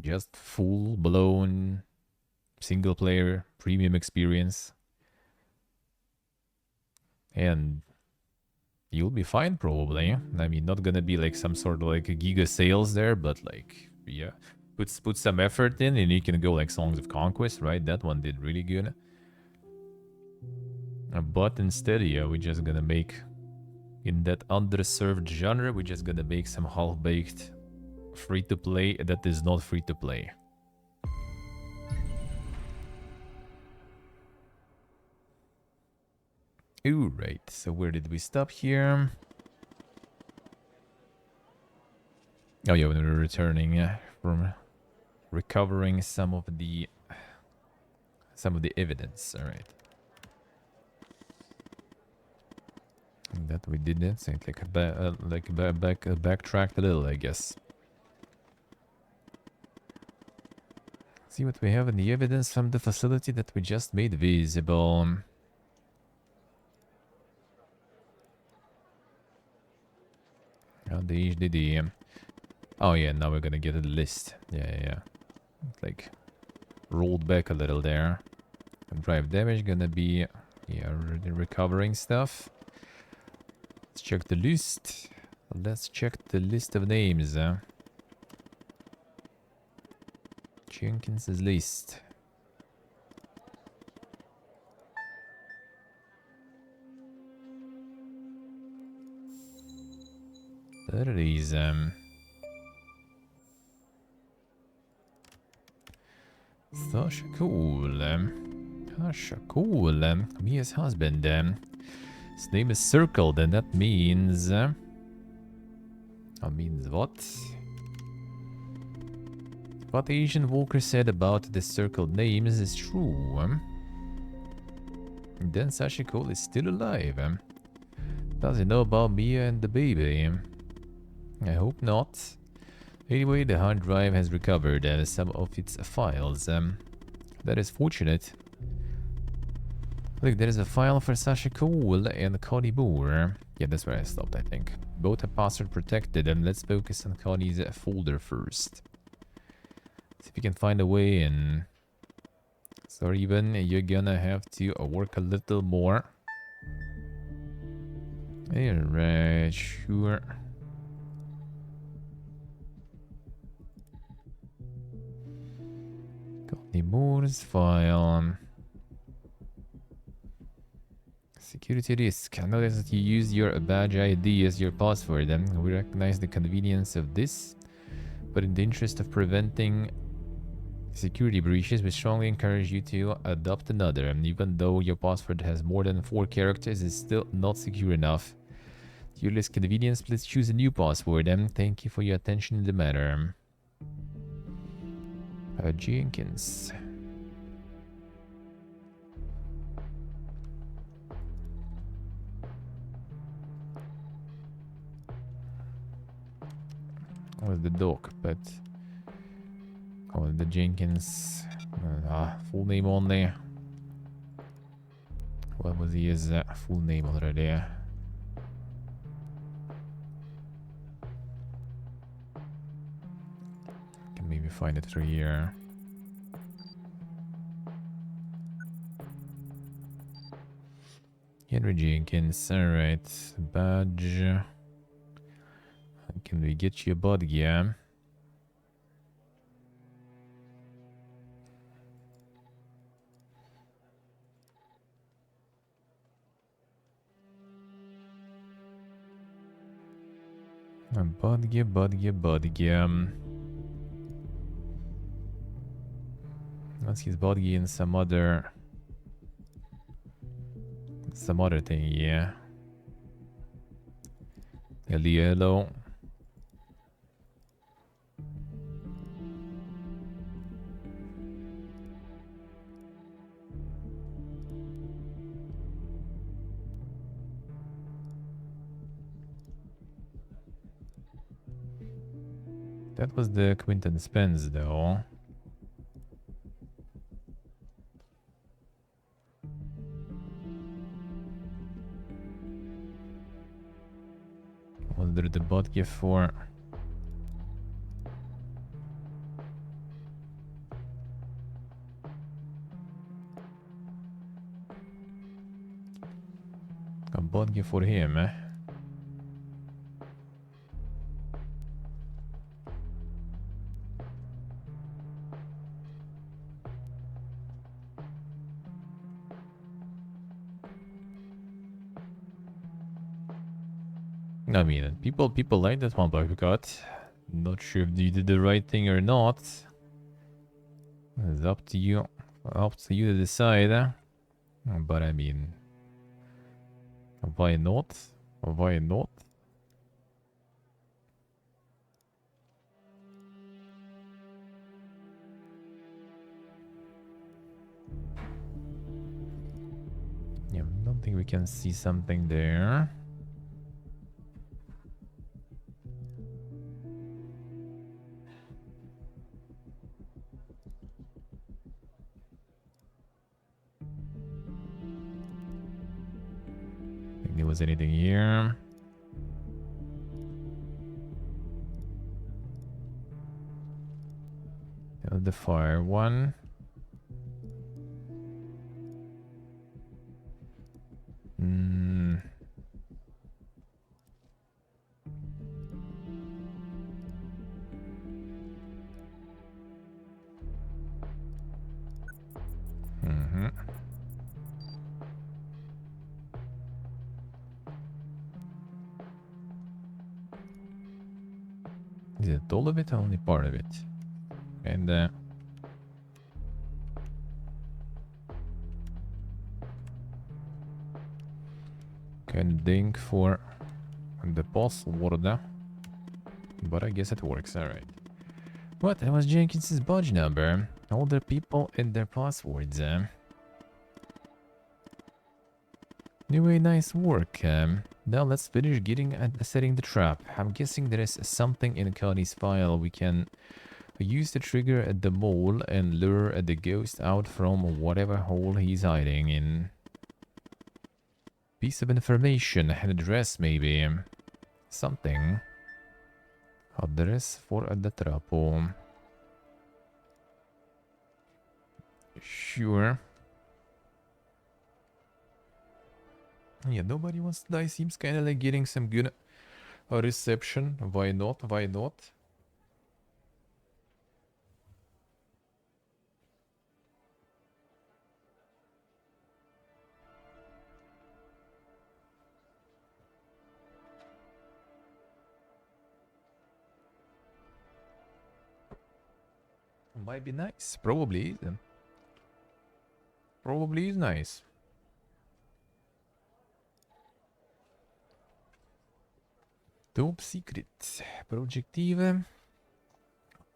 Just full-blown single-player premium experience. And you'll be fine probably. I mean, not gonna be like some sort of like a giga sales there, but like, yeah. Put some effort in and you can go like Songs of Conquest, right? That one did really good. But instead, yeah, we're just gonna make, in that underserved genre, we're just gonna make some half-baked free-to-play that is not free-to-play. Ooh, right. So where did we stop here? Oh yeah, when we were returning from recovering some of the evidence. All right. That we didn't. So backtracked a little, I guess. See what we have in the evidence from the facility that we just made visible. The HDD. Oh yeah, now we're gonna get a list. Yeah. Like rolled back a little there. Drive damage gonna be, yeah, recovering stuff. Let's check the list. Let's check the list of names. Jenkins's list. There it is. Sasha Cool. Sasha Cool. Mia's husband. His name is circled, and that means. That means what? What Asian Walker said about the circled names is true. Then Sasha Cole is still alive. Does he know about Mia and the baby? I hope not. Anyway, the hard drive has recovered some of its files. That is fortunate. Look, there is a file for Sasha Cole and Connie Moore. Yeah, that's where I stopped, I think. Both are password protected, and let's focus on Connie's folder first. See if we can find a way in. So even you're gonna have to work a little more. Alright, sure. Connie Moore's file. Security risk. I notice that you use your badge ID as your password. We recognize the convenience of this, but in the interest of preventing security breaches, we strongly encourage you to adopt another. And even though your password has more than 4 characters, it's still not secure enough. To your less convenience, please choose a new password. Thank you for your attention in the matter. Jenkins. Was the doc, but the Jenkins full name only. What was his full name already? Can maybe find it through here. Henry Jenkins. All right, badge. Can we get you a body? Yeah. Bodge. Let's use Bodge in some other thing, yeah. Yellow. That was the Quinton Spence, though. Was there the bot gift for? Buggy for him. I mean, people like that one, but we got. Not sure if you did the right thing or not. It's up to you. Up to you to decide. But I mean, why not? Why not? Yeah, I don't think we can see something there. Think there was anything here. The fire one. Is it all of it or only part of it? And can ding for the password, but I guess it works. All right. What? That was Jenkins's badge number. Older people and their passwords. Anyway, nice work. Now let's finish getting at setting the trap. I'm guessing there is something in Connie's file we can use the trigger at the mall and lure the ghost out from whatever hole he's hiding in. Piece of information, an address maybe. Something. Address for the trapo. Sure. Yeah, nobody wants to die. Seems kind of like getting some good reception. Why not? Why not? Might be nice. Probably is. Probably is nice. Top secret. Projective.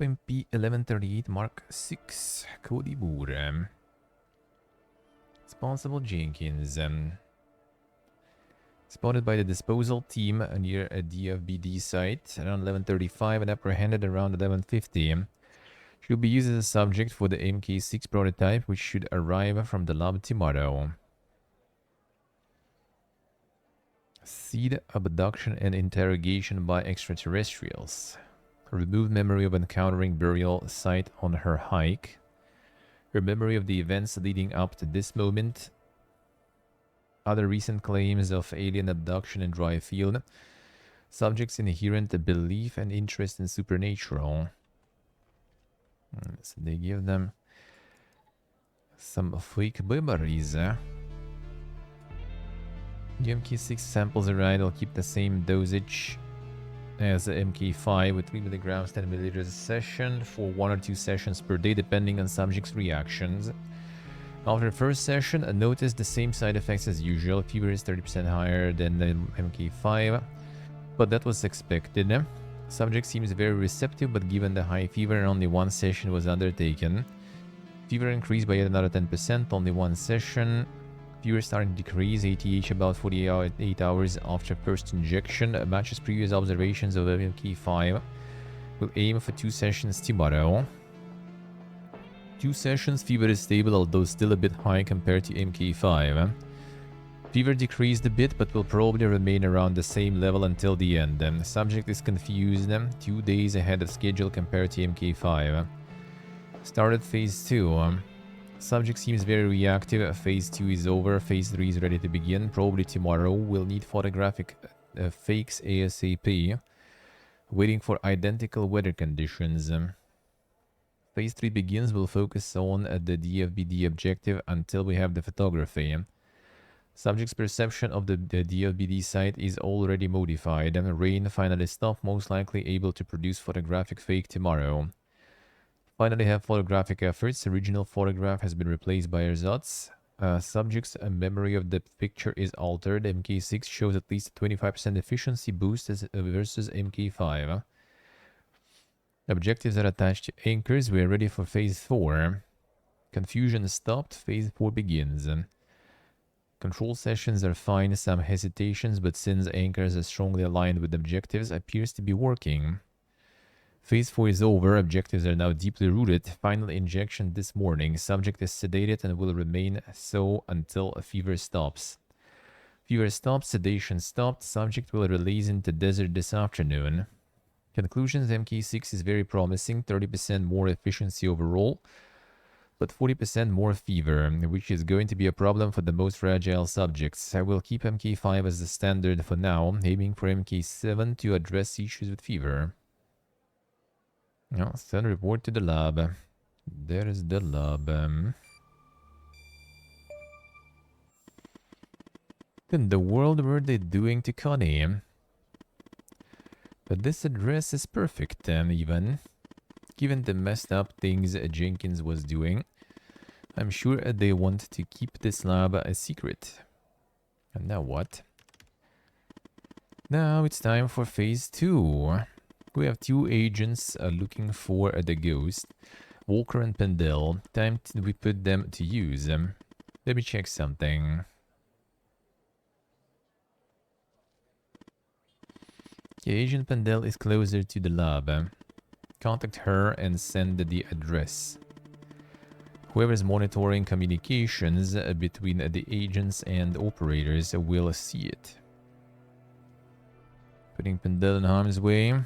MP 1138 Mark 6. Cody Boer. Responsible Jenkins. Spotted by the disposal team near a DFBD site around 11:35 and apprehended around 11:50. She'll be used as a subject for the MK6 prototype, which should arrive from the lab tomorrow. Seed abduction and interrogation by extraterrestrials. Remove memory of encountering burial site on her hike. Her memory of the events leading up to this moment. Other recent claims of alien abduction and dry field. Subject's inherent belief and interest in supernatural. So they give them some fake memories. The MK6 samples arrived will keep the same dosage as the MK5 with 3 milligrams 10 milliliters a session for 1 or 2 sessions per day depending on subject's reactions. After the first session, notice the same side effects as usual. Fever is 30% higher than the MK5, but that was expected. Subject seems very receptive, but given the high fever, only 1 session was undertaken. Fever increased by yet another 10%, only 1 session. Fever starting to decrease, ATH about 48 hours after first injection. Matches previous observations of MK5. We'll aim for 2 sessions tomorrow. 2 sessions, fever is stable, although still a bit high compared to MK5. Fever decreased a bit, but will probably remain around the same level until the end. Subject is confused, 2 days ahead of schedule compared to MK5. Started phase 2. Subject seems very reactive. Phase 2 is over. Phase 3 is ready to begin. Probably tomorrow. We'll need photographic fakes ASAP. Waiting for identical weather conditions. Phase 3 begins. We'll focus on the DFBD objective until we have the photography. Subject's perception of the DFBD site is already modified. Rain finally stopped, most likely able to produce photographic fake tomorrow. Finally have photographic efforts. Original photograph has been replaced by ersatz. Subject's memory of the picture is altered. MK6 shows at least a 25% efficiency boost versus MK5. Objectives are attached to anchors. We are ready for phase 4. Confusion stopped. Phase 4 begins. Control sessions are fine, some hesitations, but since anchors are strongly aligned with objectives, appears to be working. Phase 4 is over, objectives are now deeply rooted. Final injection this morning. Subject is sedated and will remain so until a fever stops. Fever stops, sedation stopped, subject will release into desert this afternoon. Conclusions: MK6 is very promising, 30% more efficiency overall, but 40% more fever, which is going to be a problem for the most fragile subjects. I will keep MK5 as the standard for now, aiming for MK7 to address issues with fever. Now, send report to the lab. There is the lab. What in the world were they doing to Connie? But this address is perfect, even. Given the messed up things Jenkins was doing, I'm sure they want to keep this lab a secret. And now what? Now it's time for phase 2. We have 2 agents looking for the ghost, Walker and Pendel. Time we put them to use. Let me check something. Okay, Agent Pendel is closer to the lab. Contact her and send the address. Whoever's monitoring communications between the agents and operators will see it. Putting Pendel in harm's way.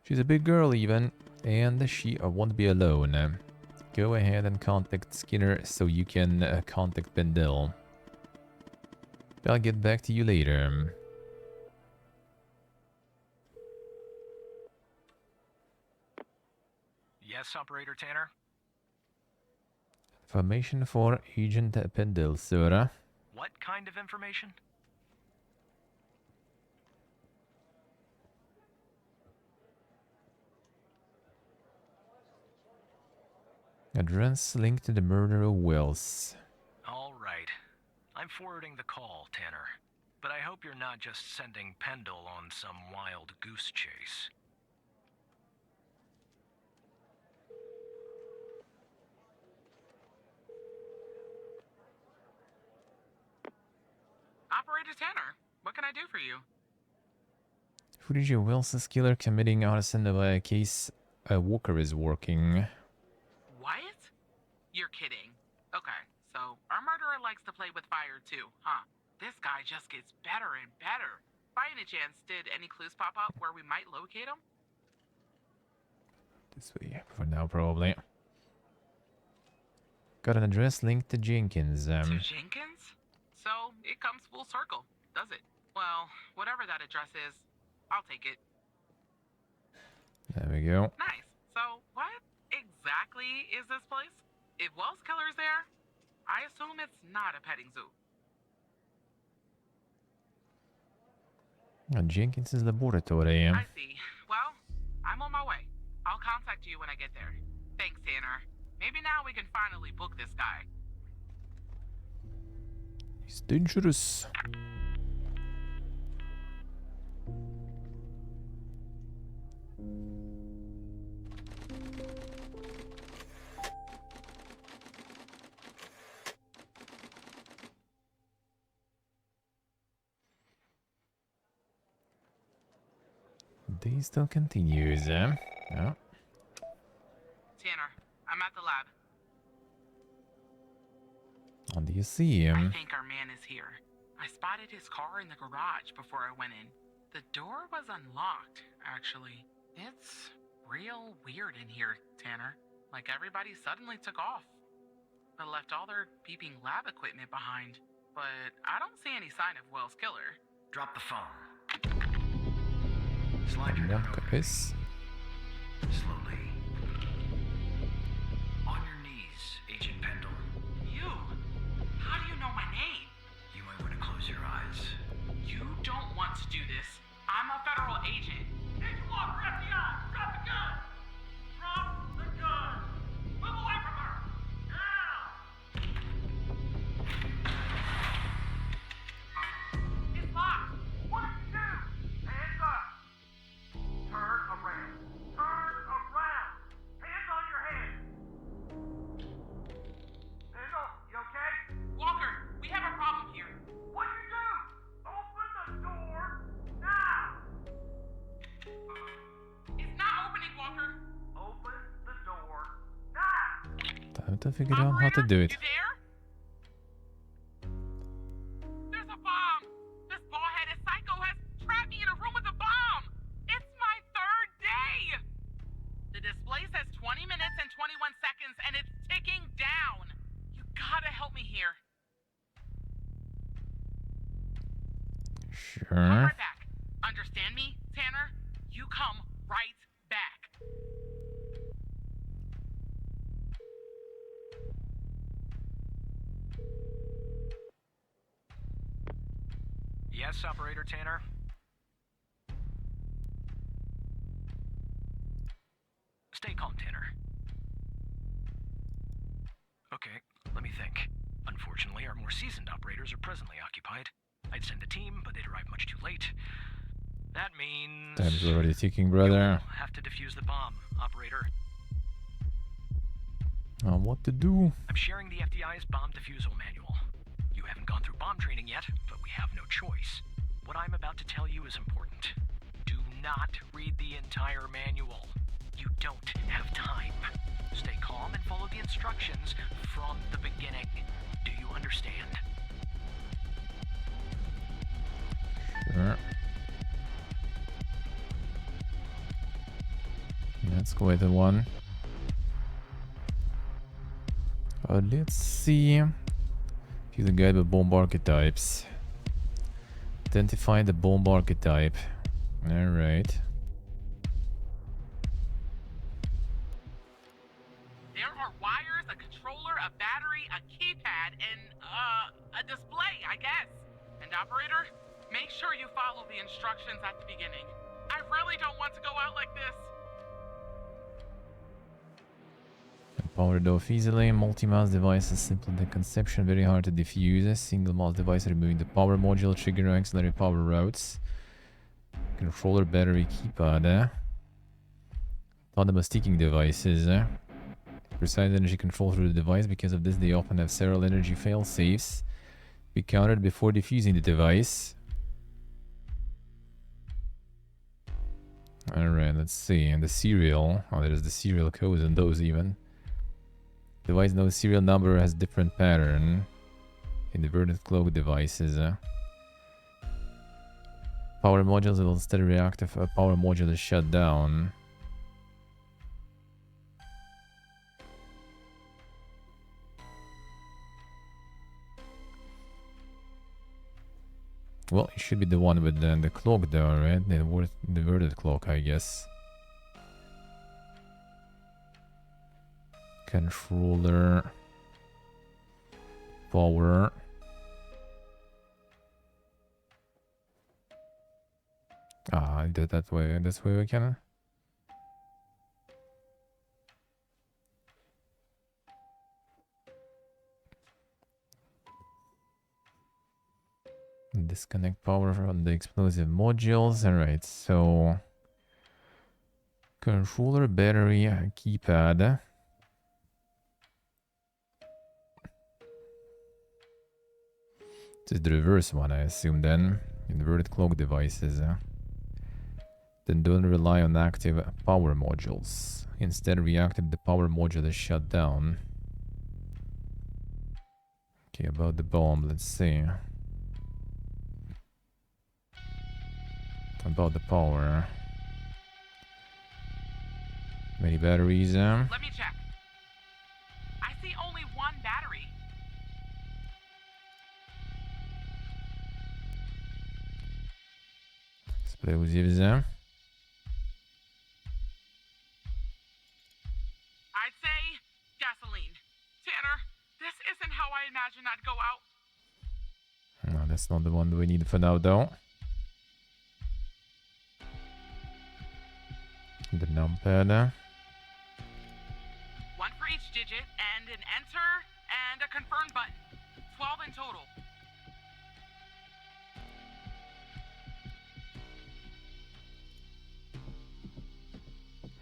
She's a big girl even, and she won't be alone. Go ahead and contact Skinner so you can contact Pendel. I'll get back to you later. Yes, Operator Tanner? Information for Agent Pendel, sir. What kind of information? Address linked to the murder of Wells. All right. I'm forwarding the call, Tanner. But I hope you're not just sending Pendle on some wild goose chase. Operator Tanner, what can I do for you? Footage of Wells' killer committing arson of a case Walker is working. What? You're kidding. Okay, so our murderer likes to play with fire too, huh? This guy just gets better and better. By any chance, did any clues pop up where we might locate him? This way, for now probably. Got an address linked to Jenkins. To Jenkins? So, it comes full circle, does it? Well, whatever that address is, I'll take it. There we go. Nice. So, what exactly is this place? If Wells Killer's there, I assume it's not a petting zoo. Jenkins' laboratory. I see. Well, I'm on my way. I'll contact you when I get there. Thanks, Tanner. Maybe now we can finally book this guy. He's dangerous. Day still continues, Yeah. Tanner, I'm at the lab. What do you see him? I think our man is here. I spotted his car in the garage before I went in. The door was unlocked, actually. It's real weird in here, Tanner. Like everybody suddenly took off, but left all their beeping lab equipment behind. But I don't see any sign of Will's killer. Drop the phone. Slide your gun over. Guys. Slowly. On your knees, Agent Pendle. You? How do you know my name? You might want to close your eyes. You don't want to do this. I'm a federal agent. Agent Walker, FBI! Drop the gun! Drop the gun! Move away from her! Now! It's locked! What did you do? Hands up! Turn around! Turn around! Hands on your head! Pendle, you okay? Walker, we have a problem here. What'd you do? Open the door now! It's not opening, Walker. Open the door now! Time to figure out how to do it. You there? There's a bomb! This ball-headed psycho has trapped me in a room with a bomb! It's my third day! The display says 20 minutes and 21 seconds, and it's ticking down! You gotta help me here. Come Sure. right back. Understand me, Tanner? You come right back. Yes, Operator Tanner? Stay calm, Tanner. Okay, let me think. Unfortunately, our more seasoned operators are presently occupied. I'd send a team, but they'd arrive much too late. That means... Time's already ticking, brother. You'll have to defuse the bomb, Operator. What to do? I'm sharing the FDI's bomb defusal manual. You haven't gone through bomb training yet, but we have no choice. What I'm about to tell you is important. Do not read the entire manual. You don't have time. Stay calm and follow the instructions from the beginning. Do you understand? Sure. Let's go with the one. Let's see. View the guide with bomb archetypes. Identify the bomb archetype. Alright. There are wires, a controller, a battery, a keypad, and, a display, I guess. And operator, make sure you follow the instructions at the beginning. I really don't want to go out like this. Power it off easily. Multi-mouse device is simple in conception, very hard to defuse. A single mouse device removing the power module, trigger auxiliary power routes. Controller, battery, keypad. Autonomous sticking devices. Precise energy control through the device. Because of this, they often have several energy fail-safes. Be counted before defusing the device. Alright, let's see. And the serial. Oh, there's the serial codes and those even. Device knows serial number has different pattern. Inverted clock devices. Power modules will instead react if a power module is shut down. Well, it should be the one with the clock though, right? The inverted clock, I guess. Controller. Power. Ah, I did that way. This way we can. Disconnect power from the explosive modules. Alright, so controller, battery, keypad. This is the reverse one, I assume then. Inverted clock devices. Then don't rely on active power modules. Instead, react if the power module is shut down. Okay, about the bomb, let's see. About the power. Many batteries. Let me check. explosives. I'd say gasoline. Tanner, this isn't how I imagined I'd go out. No, that's not the one we need for now, though. The numpad. One for each digit, and an enter and a confirm button. 12 in total.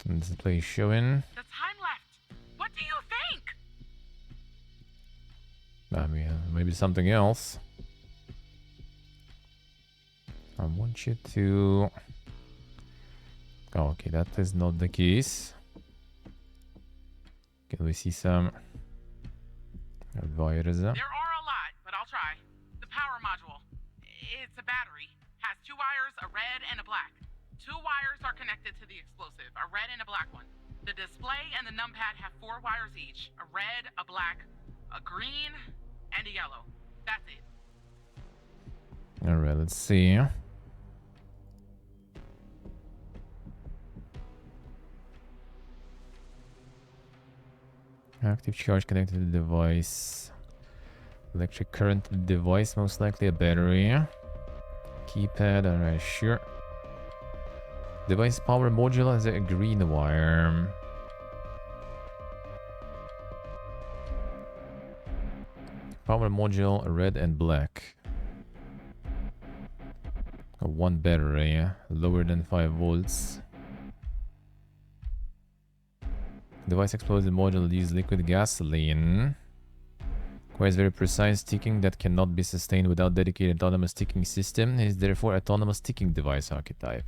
And display showing. The time left. What do you think? I mean, maybe something else. I want you to... Oh, okay, that is not the case. Can we see some wires? There are a lot, but I'll try. The power module. It's a battery. Has 2 wires, a red and a black. 2 wires are connected to the explosive, a red and a black one. The display and the numpad have 4 wires each. A red, a black, a green, and a yellow. That's it. Alright, let's see. Active charge connected to the device. Electric current to the device, most likely a battery. Keypad, alright, sure. Device power module has a green wire. Power module, red and black. 1 battery, lower than 5 volts. Device explosive module uses liquid gasoline. Requires very precise ticking that cannot be sustained without dedicated autonomous ticking system. It is therefore autonomous ticking device archetype.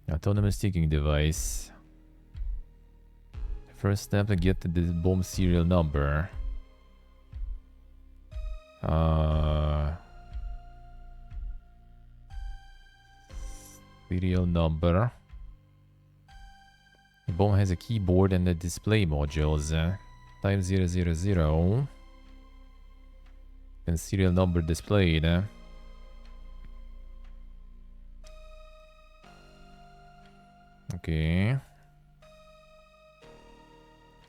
Autonomous ticking device. First step to get the bomb serial number. Serial number. The bomb has a keyboard and the display modules. Type 000. And serial number displayed. Okay.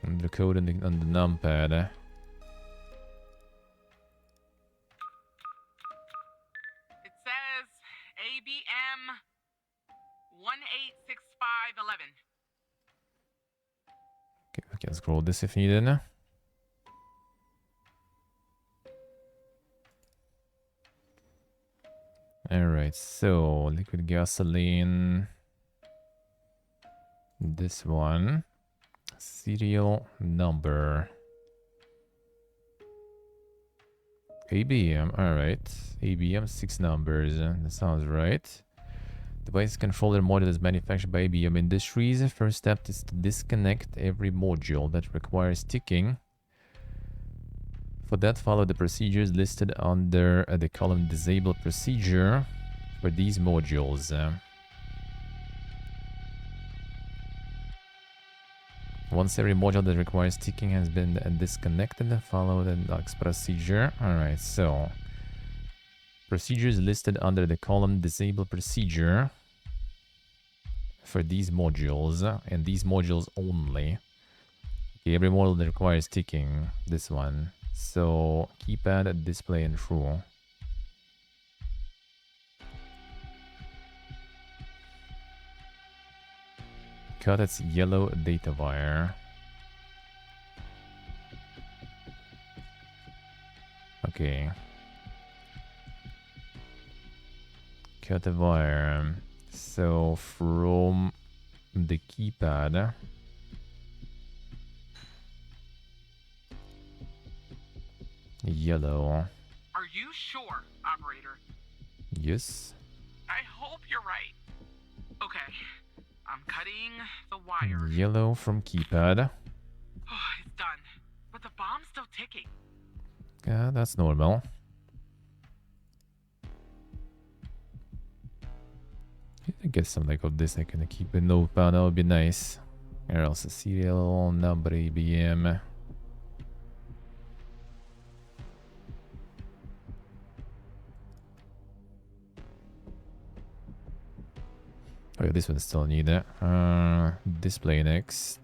And the code on the numpad. It says ABM 186511. Okay, we can scroll this if needed. Alright, so liquid gasoline. This one. Serial number. ABM, alright. ABM 6 numbers. That sounds right. Device controller module is manufactured by ABM Industries. First step is to disconnect every module that requires ticking. For that, follow the procedures listed under the column Disable Procedure for these modules. Once every module that requires ticking has been disconnected, follow the next procedure. Alright, so procedures listed under the column Disable Procedure for these modules, and these modules only. Okay, every module that requires ticking, this one. So keypad, display, and true. Cut its yellow data wire. Okay. Cut the wire. So from the keypad. Yellow. Are you sure, operator? Yes. I hope you're right. Okay, I'm cutting the wire. Yellow from keypad. Oh, it's done. But the bomb's still ticking. Yeah, that's normal. I guess something like of this I can keep a notepad, that would be nice. Or else a serial number ABM. Oh yeah, this one still needed. Display next.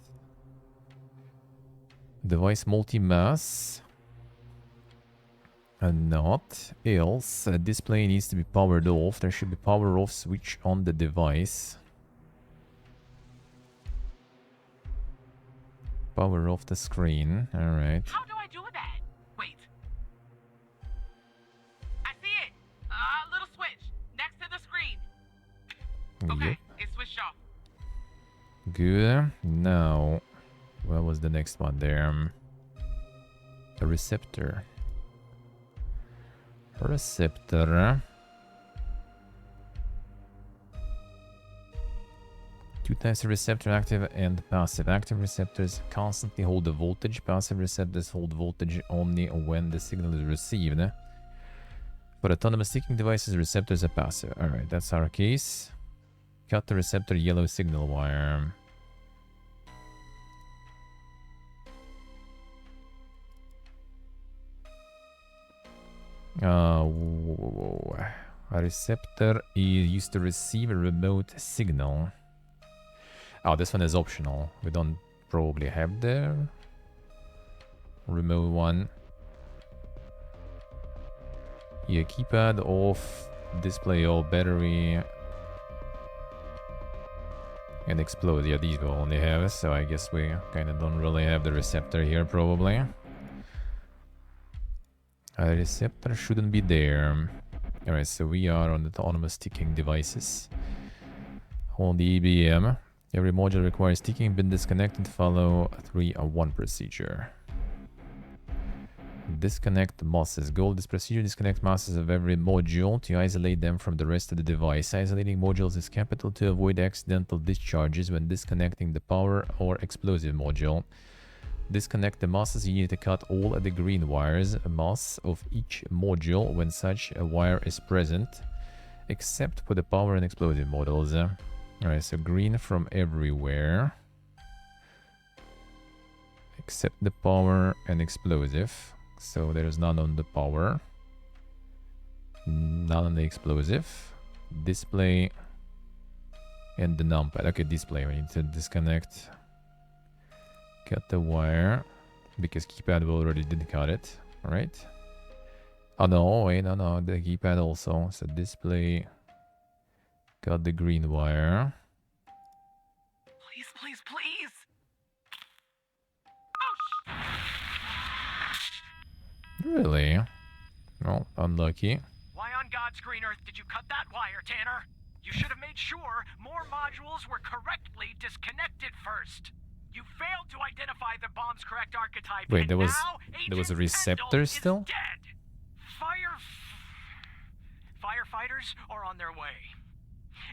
Device multi-mass. Not. Else, display needs to be powered off. There should be power off switch on the device. Power off the screen. Alright. How do I do that? Wait. I see it. Little switch next to the screen. Okay, Yep. it's switched off. Good. Now, what was the next one there? A receptor. Receptor. Two types of receptor, active and passive. Active receptors constantly hold the voltage. Passive receptors hold voltage only when the signal is received. For autonomous ticking devices, receptors are passive. Alright, that's our case. Cut the receptor yellow signal wire. A receptor is used to receive a remote signal. Oh, this one is optional. We don't probably have the remote one. Yeah, keypad off, display off, battery, and explode. Yeah, these will only have, so I guess we kind of don't really have the receptor here, probably. A receptor shouldn't be there. Alright, so we are on the autonomous ticking devices. On the EBM, every module requires ticking, been disconnected, follow 3-1 procedure. Disconnect masses. Goal of this procedure, disconnect masses of every module to isolate them from the rest of the device. Isolating modules is capital to avoid accidental discharges when disconnecting the power or explosive module. Disconnect the masses. You need to cut all of the green wires, a mass of each module when such a wire is present, except for the power and explosive modules. Alright, so green from everywhere, except the power and explosive. So there's none on the power, none on the explosive, display, and the numpad. Okay, display, we need to disconnect. Cut the wire, because keypad we already did cut it, right? Oh no, wait, no, the keypad also. So display, cut the green wire. Please, please, please. Oh, Really? Well, unlucky. Why on God's green earth did you cut that wire, Tanner? You should have made sure more modules were correctly disconnected first. You failed to identify the bomb's correct archetype. Wait, and there was now a Agent receptor Pendle still? Is dead. Firefighters are on their way,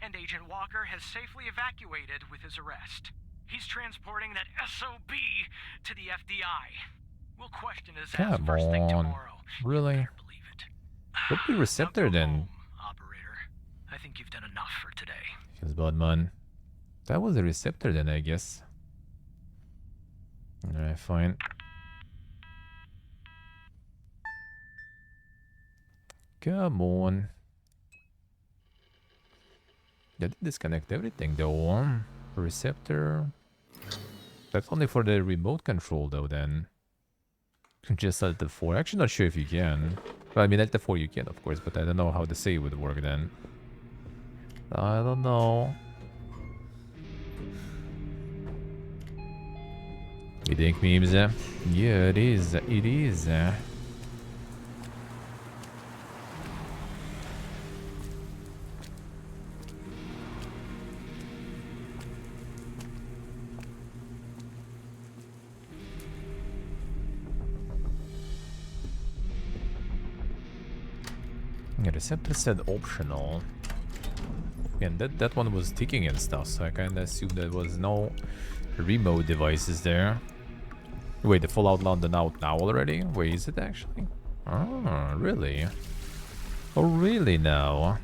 and Agent Walker has safely evacuated with his arrest. He's transporting that SOB to the FBI. We'll question his ass Come first thing on. tomorrow. Really? You better believe it. What the receptor Now go then? home, operator. I think you've done enough for today. Feels bad, man. That was a receptor then, I guess. Alright, fine. Come on. Did disconnect everything though. Receptor. That's only for the remote control though then. Just Alt F4. Actually not sure if you can. Well, I mean Alt F4 you can of course, but I don't know how the save would work then. I don't know. You think memes? Yeah, it is. It is. Yeah, receptor said optional. And that one was ticking and stuff, so I kinda assumed there was no remote devices there. Wait, the Fallout London out now already? Wait, is it actually? Oh, really? Oh, really now?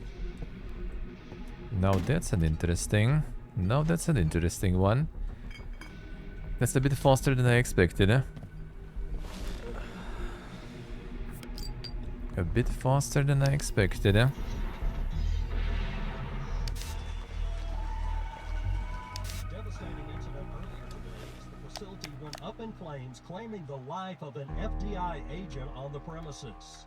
Now that's an interesting... Now that's an interesting one. That's a bit faster than I expected. A bit faster than I expected. devastating incident earlier today as the facility went up in flames, claiming the life of an FBI agent on the premises.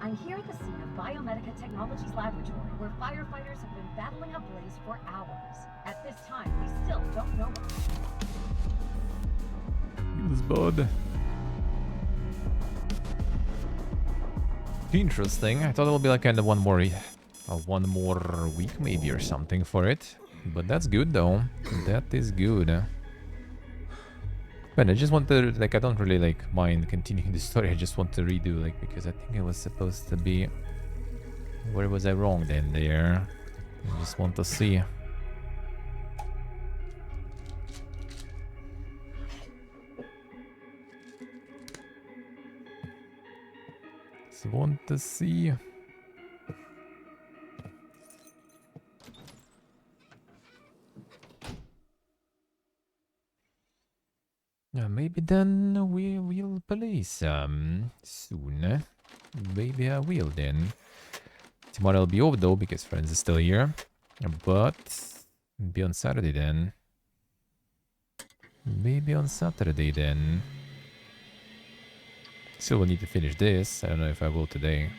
I'm here at the scene of Biomedica Technologies Laboratory, where firefighters have been battling a blaze for hours. At this time, we still don't know what. Feels bad. Interesting. I thought it would be like kind of one more week maybe or something for it. But that's good though. That is good. But I just want to, like, I don't really like mind continuing the story. I just want to redo, like, because I think it was supposed to be. Where was I wrong then there? I just want to see. Just want to see. Yeah, maybe then we will play some soon. Maybe I will then. Tomorrow I'll be off though because friends is still here. But be on Saturday then. Maybe on Saturday then. Still will need to finish this. I don't know if I will today.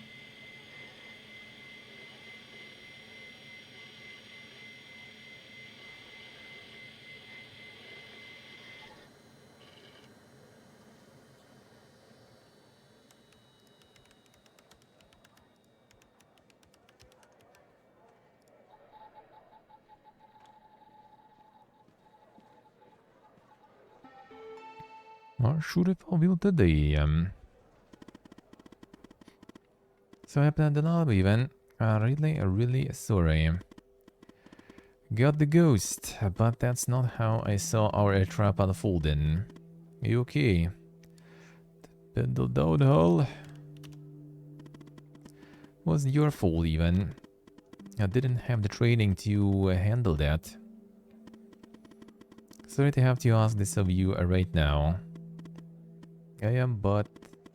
Not sure if I will today. So happened at the lobby event. Really sorry. Got the ghost, but that's not how I saw our trap unfolding. You okay? The down hole wasn't your fault even. I didn't have the training to handle that. Sorry to have to ask this of you right now. I am, but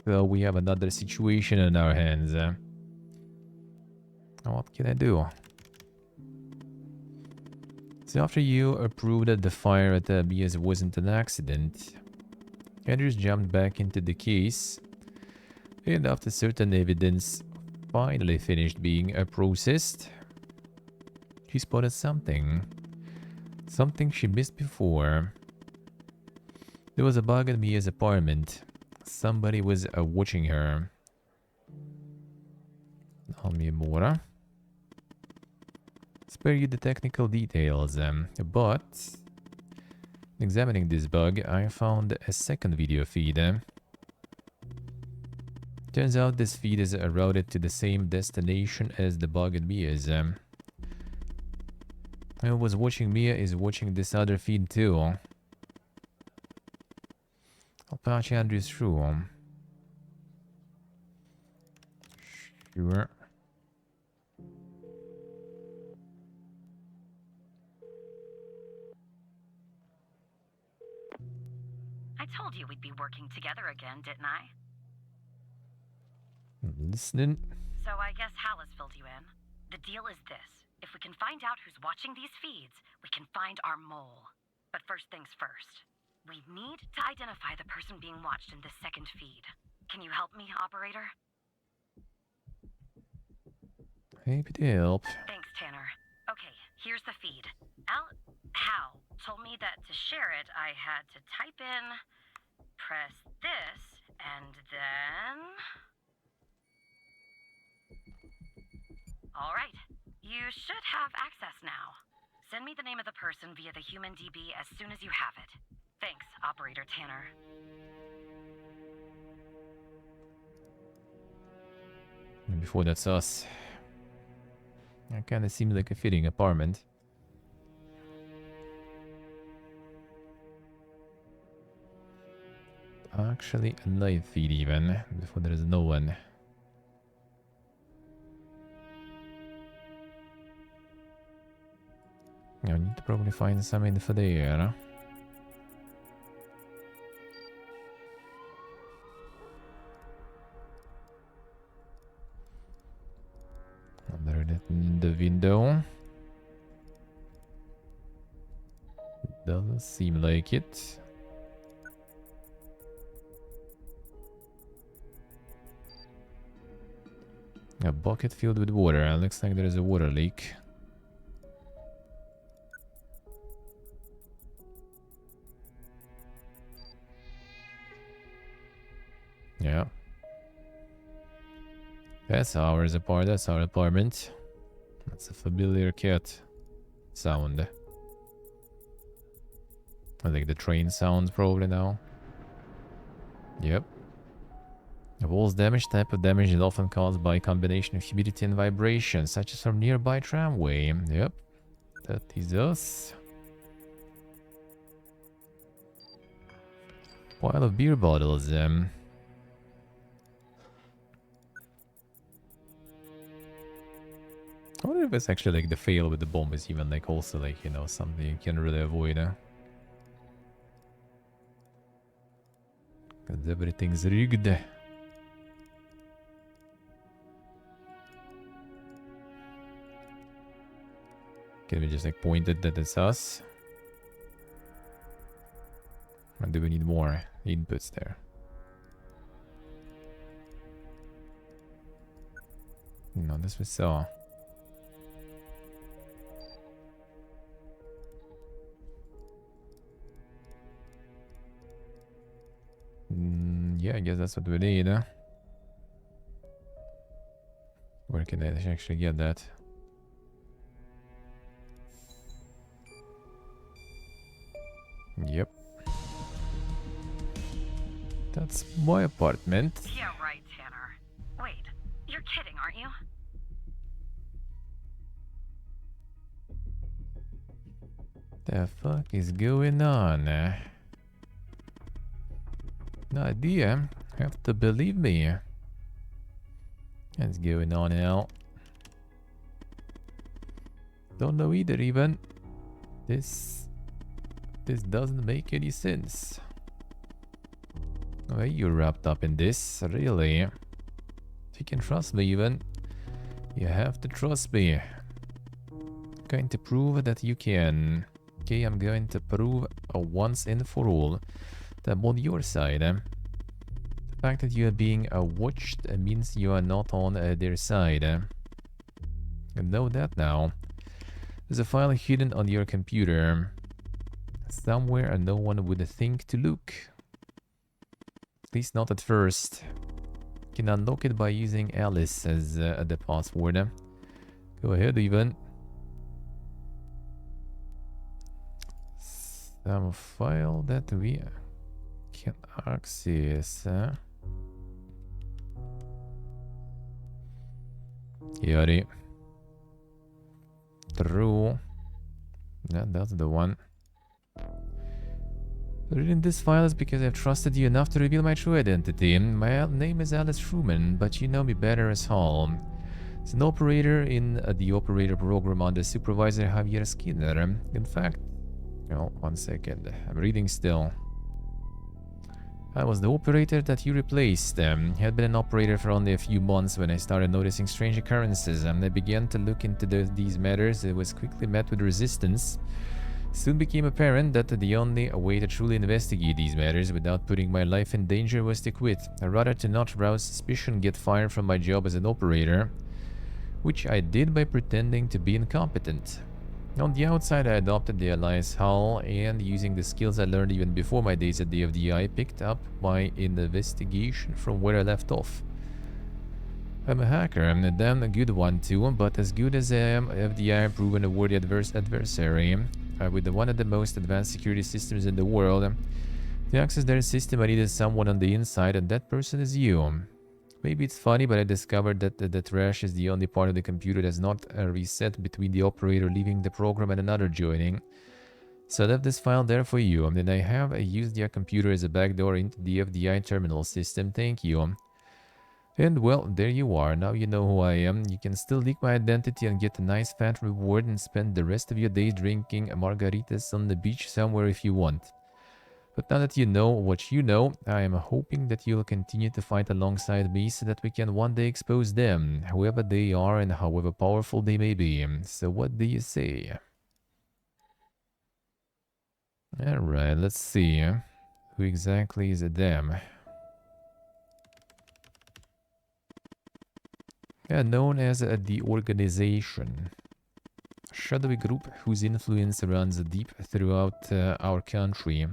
we have another situation in our hands. What can I do? So after you proved that the fire at the BS wasn't an accident, Andrews jumped back into the case, and after certain evidence finally finished being processed, she spotted something. Something she missed before. There was a bug at Mia's apartment. Somebody was watching her. Tell me more. Spare you the technical details, but examining this bug, I found a second video feed. Turns out this feed is routed to the same destination as the bug at Mia's. Who was watching Mia is watching this other feed too. I'll patch Andrews through. Sure. I told you we'd be working together again, didn't I? Listening. So I guess Hal has filled you in. The deal is this. If we can find out who's watching these feeds, we can find our mole. But first things first. We need to identify the person being watched in this second feed. Can you help me, operator? Happy to help. Thanks, Tanner. Okay, here's the feed. Hal told me that to share it, I had to type in, press this, and then... All right. You should have access now. Send me the name of the person via the human DB as soon as you have it. Thanks, Operator Tanner. And before that's us. That kinda seems like a fitting apartment. Actually, a live feed even, before there is no one. I need to probably find some info there. Under the window. Doesn't seem like it. A bucket filled with water. Looks like there is a water leak. Yeah. That's ours apart. That's our apartment. That's a familiar cat sound. I think the train sounds probably now. Yep. A wall's damage, type of damage is often caused by a combination of humidity and vibration, such as from nearby tramway. Yep. That is us. Pile of beer bottles. I wonder if it's actually like the fail with the bomb is even like also like, you know, something you can really avoid. Because everything's rigged. Can we just like point it that it's us? Or do we need more inputs there? No, this we saw. Yeah, I guess that's what we need, huh? Where can I actually get that? Yep. That's my apartment. Yeah, right, Tanner. Wait, you're kidding, aren't you? The fuck is going on? No idea. Have to believe me. What's going on now? Don't know either even. This doesn't make any sense. Why you wrapped up in this? Really? If you can trust me even, you have to trust me. Going to prove that you can. Okay, I'm going to prove once and for all that I'm on your side. The fact that you are being watched means you are not on their side. Know that now. There's a file hidden on your computer. Somewhere no one would think to look. At least not at first. You can unlock it by using Alice as the password. Go ahead even. Some file that we can access. Yari. True. Yeah, that's the one. Reading this file is because I've trusted you enough to reveal my true identity. My name is Alice Truman, but you know me better as Hall. As an operator in the operator program under Supervisor Javier Skinner. In fact, oh, 1 second. I'm reading still. I was the operator that you replaced. Had been an operator for only a few months when I started noticing strange occurrences. I began to look into these matters. It was quickly met with resistance. Soon became apparent that the only way to truly investigate these matters without putting my life in danger was to quit. Rather to not rouse suspicion, get fired from my job as an operator, which I did by pretending to be incompetent. On the outside, I adopted the alias Hal, and using the skills I learned even before my days at the FDI, picked up my investigation from where I left off. I'm a hacker, I'm a damn good one too, but as good as I am, FDI proven a worthy adversary. With one of the most advanced security systems in the world. To access their system, I needed someone on the inside, and that person is you. Maybe it's funny, but I discovered that the trash is the only part of the computer that's not reset between the operator leaving the program and another joining. So I left this file there for you, and then I have used your computer as a backdoor into the FDI terminal system. Thank you. And well, there you are. Now you know who I am. You can still leak my identity and get a nice fat reward and spend the rest of your day drinking margaritas on the beach somewhere if you want. But now that you know what you know, I am hoping that you'll continue to fight alongside me so that we can one day expose them, whoever they are and however powerful they may be. So what do you say? Alright, let's see. Who exactly is it them? Yeah, known as the Organization. A shadowy group whose influence runs deep throughout our country.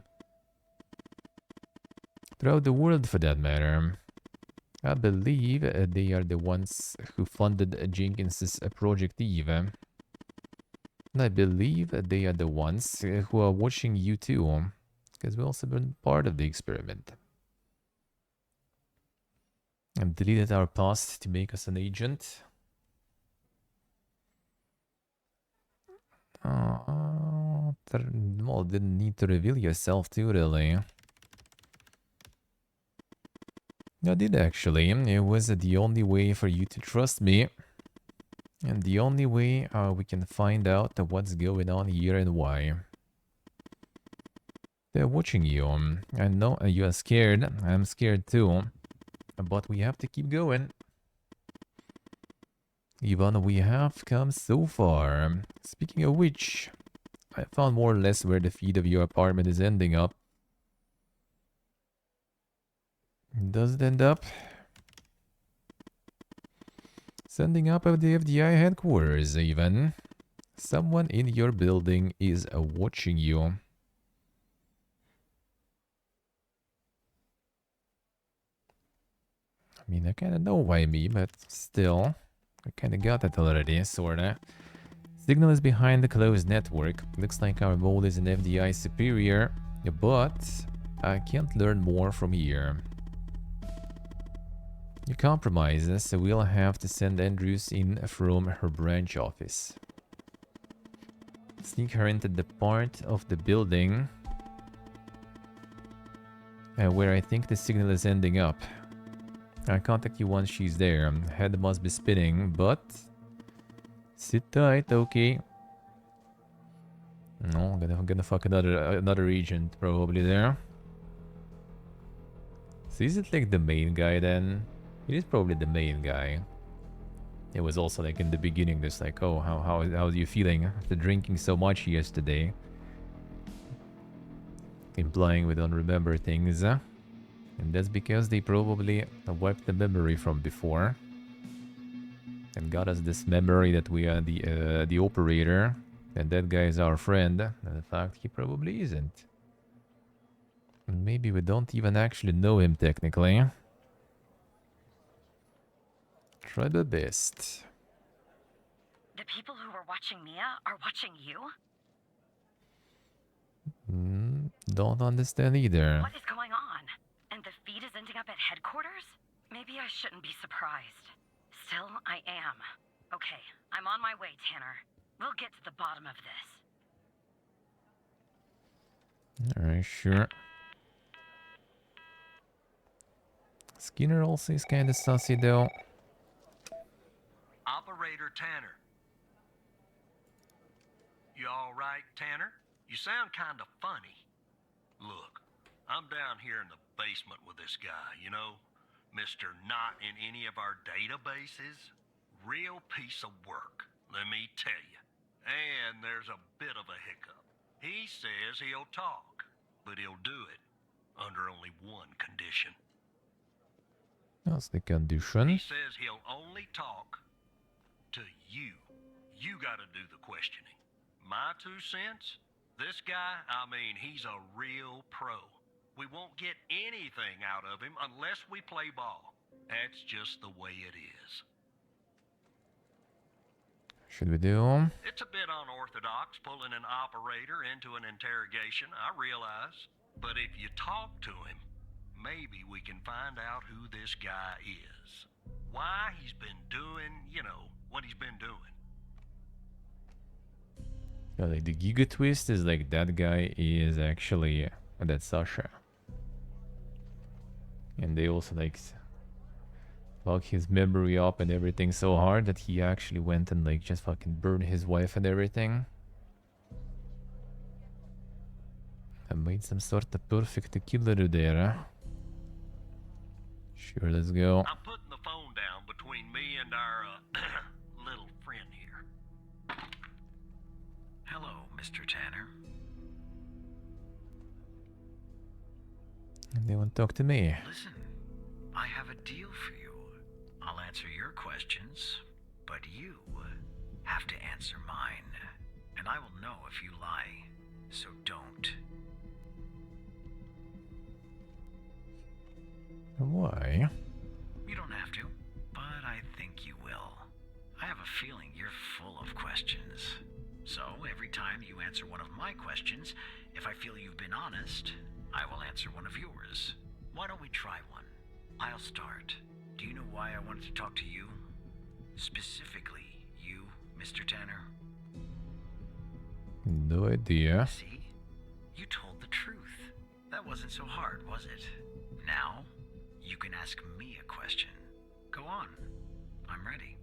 Throughout the world, for that matter. I believe they are the ones who funded Jenkins's Project Eve. And I believe they are the ones who are watching you too. Because we also been part of the experiment. And deleted our past to make us an agent. Well, didn't need to reveal yourself too, really. I did actually. It was the only way for you to trust me. And the only way we can find out what's going on here and why. They're watching you. I know you are scared. I'm scared too. But we have to keep going. Even we have come so far. Speaking of which, I found more or less where the feed of your apartment is ending up. Does it end up? Sending up of the FDI headquarters, even. Someone in your building is watching you. I mean, I kinda know why me, but still. I kinda got that already, sorta. Signal is behind the closed network. Looks like our mode is an FDI superior, but I can't learn more from here. You compromise, so we'll have to send Andrews in from her branch office. Sneak her into the part of the building where I think the signal is ending up. I'll contact you once she's there. Head must be spinning, but sit tight, okay? No, I'm gonna fuck another agent probably there. So is it like the main guy then? It is probably the main guy. It was also like in the beginning, just like, oh, how are you feeling after drinking so much yesterday? Implying we don't remember things. And that's because they probably wiped the memory from before. And got us this memory that we are the operator. And that guy is our friend. And in fact, he probably isn't. And maybe we don't even actually know him technically. Try the best. The people who were watching Mia are watching you? Don't understand either. What is going on? And the feed is ending up at headquarters? Maybe I shouldn't be surprised. Still, I am. Okay, I'm on my way, Tanner. We'll get to the bottom of this. Alright, sure. Skinner also is kinda sussy though. Operator Tanner. You all right, Tanner? You sound kind of funny. Look, I'm down here in the basement with this guy, you know? Mr. Not in any of our databases. Real piece of work, let me tell you. And there's a bit of a hiccup. He says he'll talk, but he'll do it under only one condition. That's the condition. He says he'll only talk to you. You gotta do the questioning. My 2 cents? This guy, I mean, he's a real pro. We won't get anything out of him unless we play ball. That's just the way it is. Should we do? It's a bit unorthodox pulling an operator into an interrogation, I realize. But if you talk to him, maybe we can find out who this guy is. Why he's been doing, you know, what he's been doing. Yeah, like the Giga twist is like that guy is actually that's Sasha. And they also like fuck his memory up and everything so hard that he actually went and like just fucking burned his wife and everything. And made some sort of perfect killer there. Sure, let's go. I'm putting the phone down between me and our little friend here. Hello, Mr. Tanner. And they won't talk to me. Listen, I have a deal for you. I'll answer your questions, but you have to answer mine. And I will know if you lie, so don't. Why? You don't have to, but I think you will. I have a feeling you're full of questions. So every time you answer one of my questions, if I feel you've been honest, I will answer one of yours. Why don't we try one? I'll start. Do you know why I wanted to talk to you? Specifically, you, Mr. Tanner? No idea. See? You told the truth. That wasn't so hard, was it? Now, you can ask me a question. Go on. I'm ready.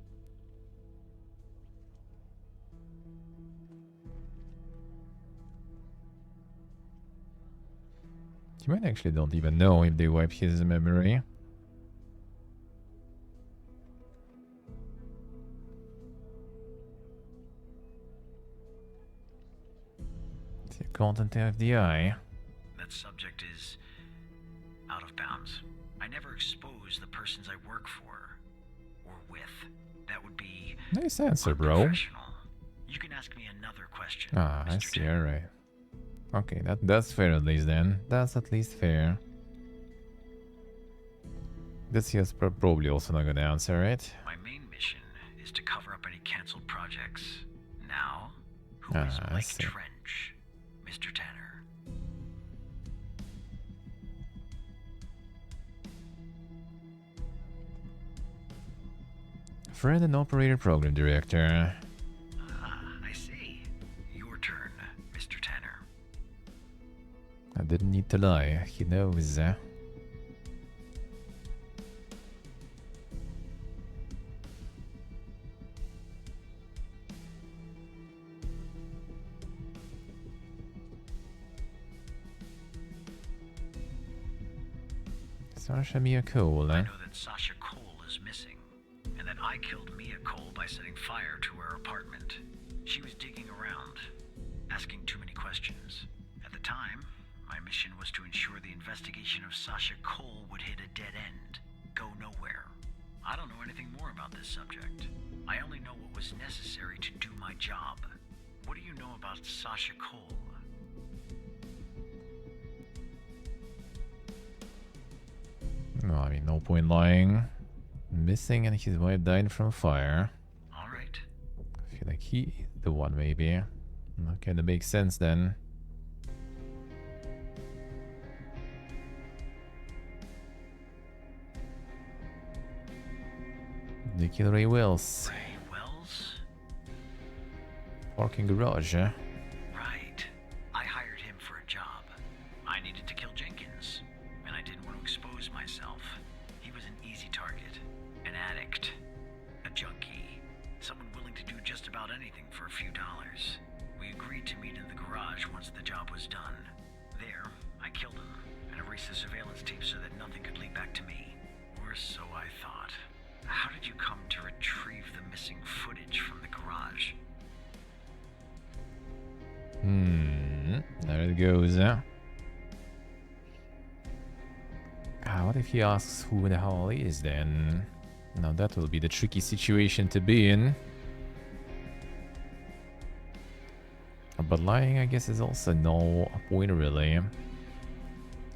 You might actually don't even know if they wiped his memory. The content FDI. That subject is out of bounds. I never expose the persons I work for or with. That would be Nice answer, bro. unprofessional. You can ask me another question. Ah, I Mr. see, Tanner. alright. Okay, that's fair at least then. That's at least fair. This is probably also not gonna answer, right? My main mission is to cover up any canceled projects. Now, who is Ah, I Blake see. Trench? Mr. Tanner. Friend and operator program director. Ah, I see. Your turn, Mr. Tanner. I didn't need to lie. He knows. Sasha Mia Cole. I know that Sasha Cole is missing, and that I killed Mia Cole by setting fire to her apartment. She was digging around, asking too many questions. At the time, my mission was to ensure the investigation of Sasha Cole would hit a dead end, go nowhere. I don't know anything more about this subject. I only know what was necessary to do my job. What do you know about Sasha Cole? No, I mean, no point lying. Missing and his wife died from fire. All right. I feel like he is the one, maybe. Okay, that makes sense then. They kill Ray Wells. Ray Wells? Parking garage, eh? Right. I hired him for a job. I needed to kill Jenkins, and I didn't want to expose myself. He was an easy target, an addict, a junkie, someone willing to do just about anything for a few dollars. We agreed to meet in the garage once the job was done. There, I killed him and erased the surveillance tape so that nothing could lead back to me. Or so I thought. How did you come to retrieve the missing footage from the garage? There it goes, eh? What if he asks who the hell he is then? Now that will be the tricky situation to be in. But lying, I guess, is also no point really.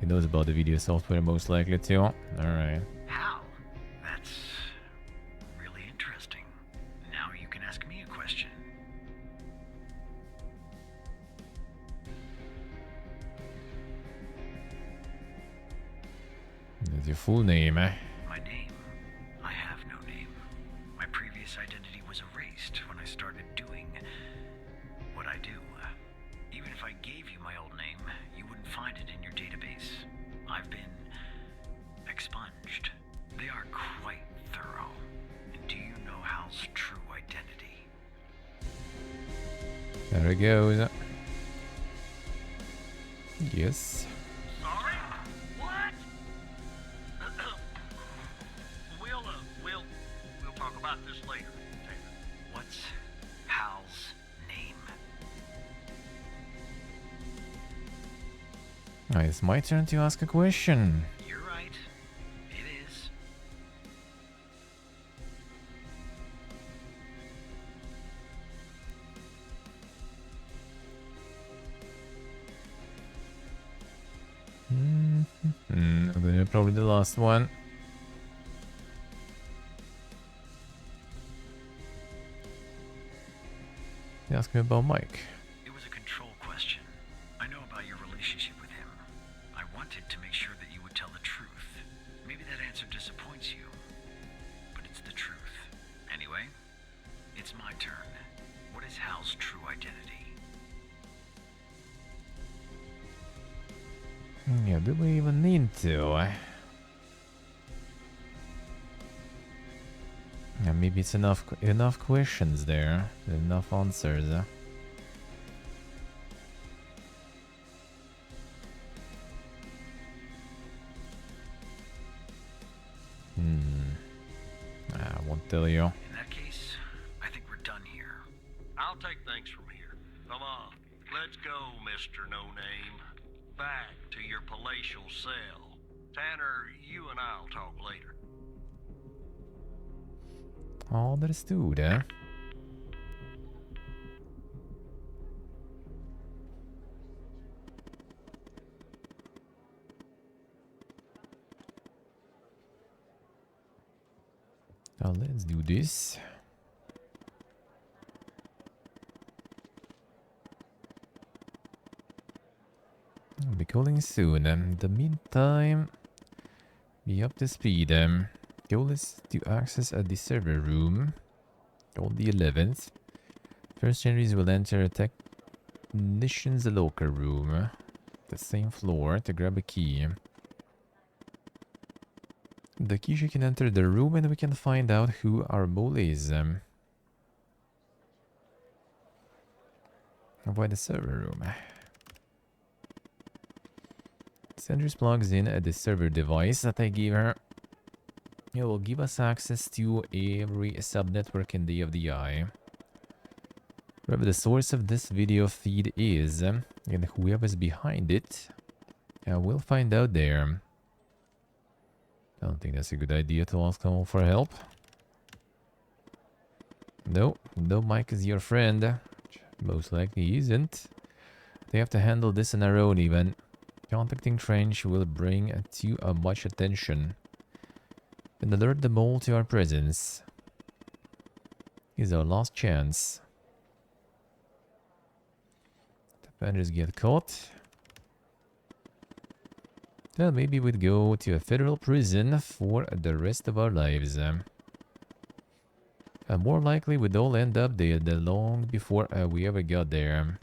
He knows about the video software, most likely too. Alright. How? That's really interesting. Now you can ask me a question. That's your full name, eh? My name? I have no name. My previous identity was erased when I started doing what I do. Even if I gave you my old name, you wouldn't find it in your database. I've been expunged. They are quite thorough. And do you know Hal's true identity? There it goes. Yes. Sorry? What? We'll talk about this later, Taylor. What's Hal's name? It's my turn to ask a question. You're right. It is. Probably the last one. Ask me about Mike. It was a control question. I know about your relationship with him. I wanted to make sure that you would tell the truth. Maybe that answer disappoints you, but it's the truth. Anyway, it's my turn. What is Hal's true identity? Yeah, do we even need to? Yeah, maybe it's enough questions there, enough answers. I won't tell you. In that case, I think we're done here. I'll take things from here. Come on, let's go, Mr. No Name. Back to your palatial cell. Tanner, you and I'll talk later. Understood, eh? Now let's do this. I'll be calling soon. In the meantime, be up to speed. Goal is to access the server room on the 11th. First entries will enter a technician's locker room, the same floor, to grab a key. The key she can enter the room and we can find out who our mole is. Avoid the server room. Sanders plugs in at the server device that I gave her. It will give us access to every subnetwork in the FDI. Wherever the source of this video feed is, and whoever's behind it, we'll find out there. I don't think that's a good idea to ask someone for help. No, Mike is your friend. Most likely he isn't. They have to handle this on their own even. Contacting Trench will bring too much attention. And alert the mole to our presence. Is our last chance. Defenders get caught. Then maybe we'd go to a federal prison for the rest of our lives. And more likely we'd all end up dead long before we ever got there.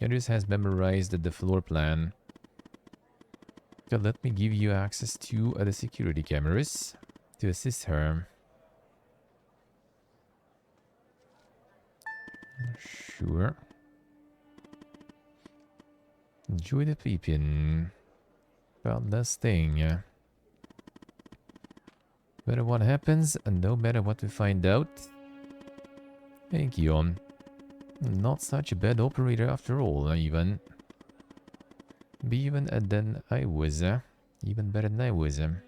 Andrews has memorized the floor plan. So let me give you access to the security cameras to assist her. Sure. Enjoy the peeping. About last thing. No matter what happens, and no matter what we find out. Thank you. Not such a bad operator after all, even. Be even than I was. Even better than I was. Tanner,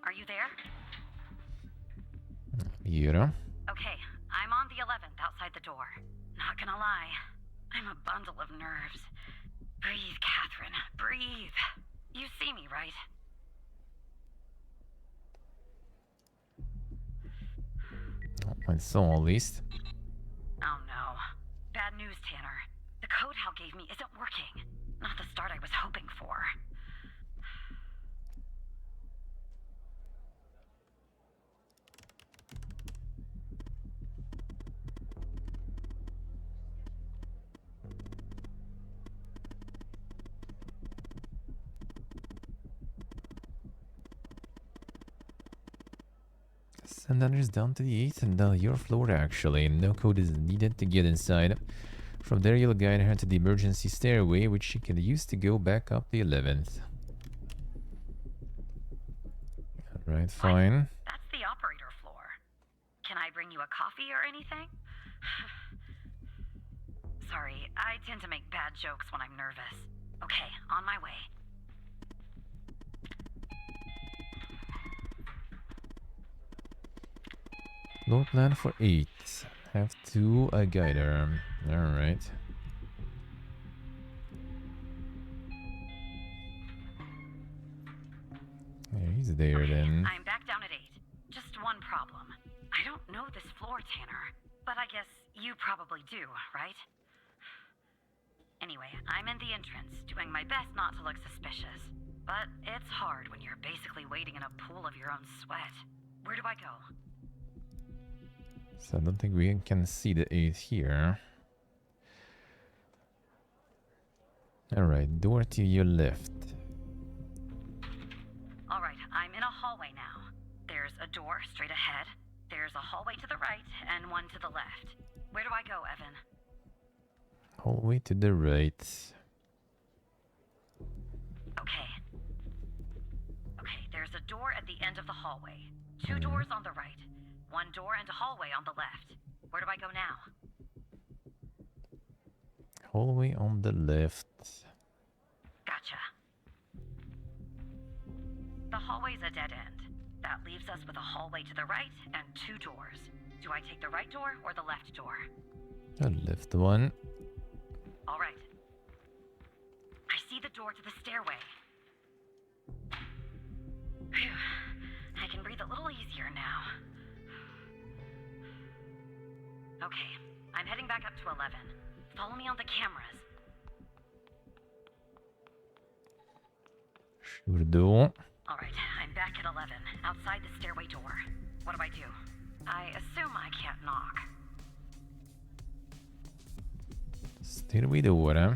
are you there? Here. Okay, I'm on the 11th outside the door. Not gonna lie, I'm a bundle of nerves. Breathe, Catherine, breathe. You see me, right? I saw at least. Oh no. Bad news, Tanner. The code Hal gave me isn't working. Not the start I was hoping for. Send others down to the 8th and your floor actually. No code is needed to get inside. From there you'll guide her to the emergency stairway which she can use to go back up the 11th. Right, fine. That's the operator floor. Can I bring you a coffee or anything? Sorry, I tend to make bad jokes when I'm nervous. Okay, on my way. Floor plan for 8. Have 2 a guider. Alright. Yeah, he's there then. I'm back down at 8. Just one problem. I don't know this floor, Tanner. But I guess you probably do, right? Anyway, I'm in the entrance, doing my best not to look suspicious. But it's hard when you're basically waiting in a pool of your own sweat. Where do I go? So I don't think we can see the 8 here. Alright, door to your left. Alright, I'm in a hallway now. There's a door straight ahead. There's a hallway to the right and one to the left. Where do I go, Evan? Hallway to the right. Okay. Okay, there's a door at the end of the hallway. 2 doors on the right. 1 door and a hallway on the left. Where do I go now? Hallway on the left. Gotcha. The hallway's a dead end. That leaves us with a hallway to the right and 2 doors. Do I take the right door or the left door? The left one. All right. I see the door to the stairway. Phew. I can breathe a little easier now. Okay, I'm heading back up to 11. Follow me on the cameras. Sure do. All right, I'm back at 11, outside the stairway door. What do I do? I assume I can't knock. Stairway door, huh?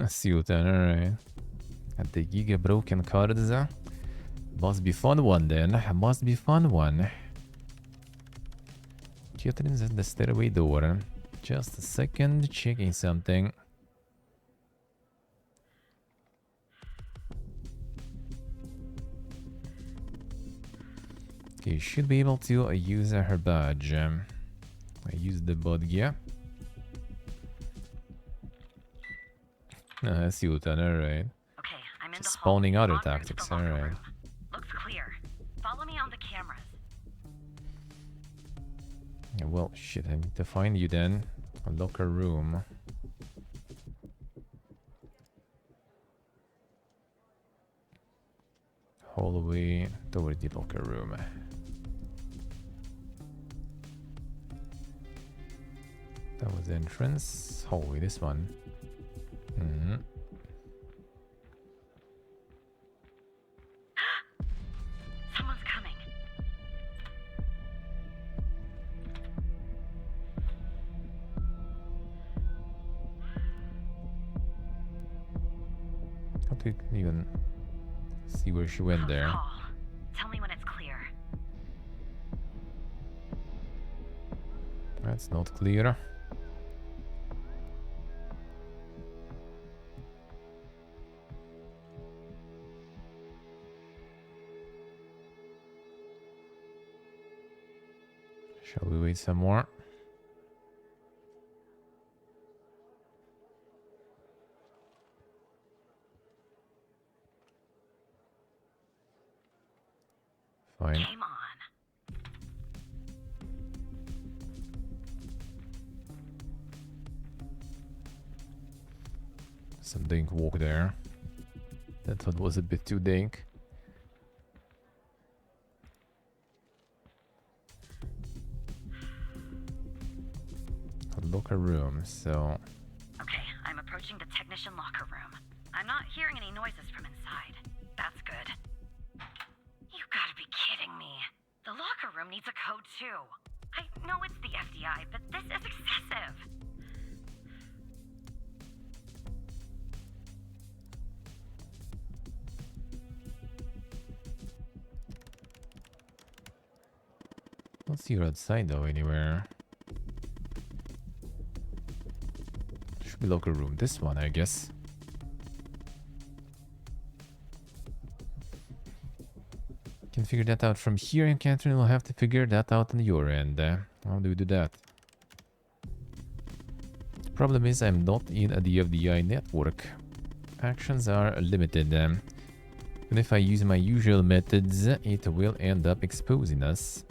See you then, alright. At the giga broken cards. Must be fun one then. Must be fun one. Catherine's at the stairway door. Just a second, checking something. Okay, should be able to use her badge. I use the VOD. I see what done, alright. Okay, I'm in Just the hall. spawning other En route to the tactics, locker alright. room. Looks clear. Follow me on the cameras. Yeah, well, shit, I need to find you then. A locker room. Hallway toward the locker room. That was the entrance. Hallway, this one. Someone's coming. How to even see where she went Close there? call. Tell me when it's clear. That's not clear. Shall we wait some more? Fine. Game on. Some dink walk there. That one was a bit too dink. A locker room, so Okay, I'm approaching the technician locker room. I'm not hearing any noises from inside. That's good. You gotta be kidding me. The locker room needs a code too. I know it's the FDI, but this is excessive. don't see her outside though anywhere. Should be locker room. This one, I guess. Can figure that out from here, and Catherine will have to figure that out on your end. How do we do that? Problem is, I'm not in a DFDI network. Actions are limited. And if I use my usual methods, it will end up exposing us.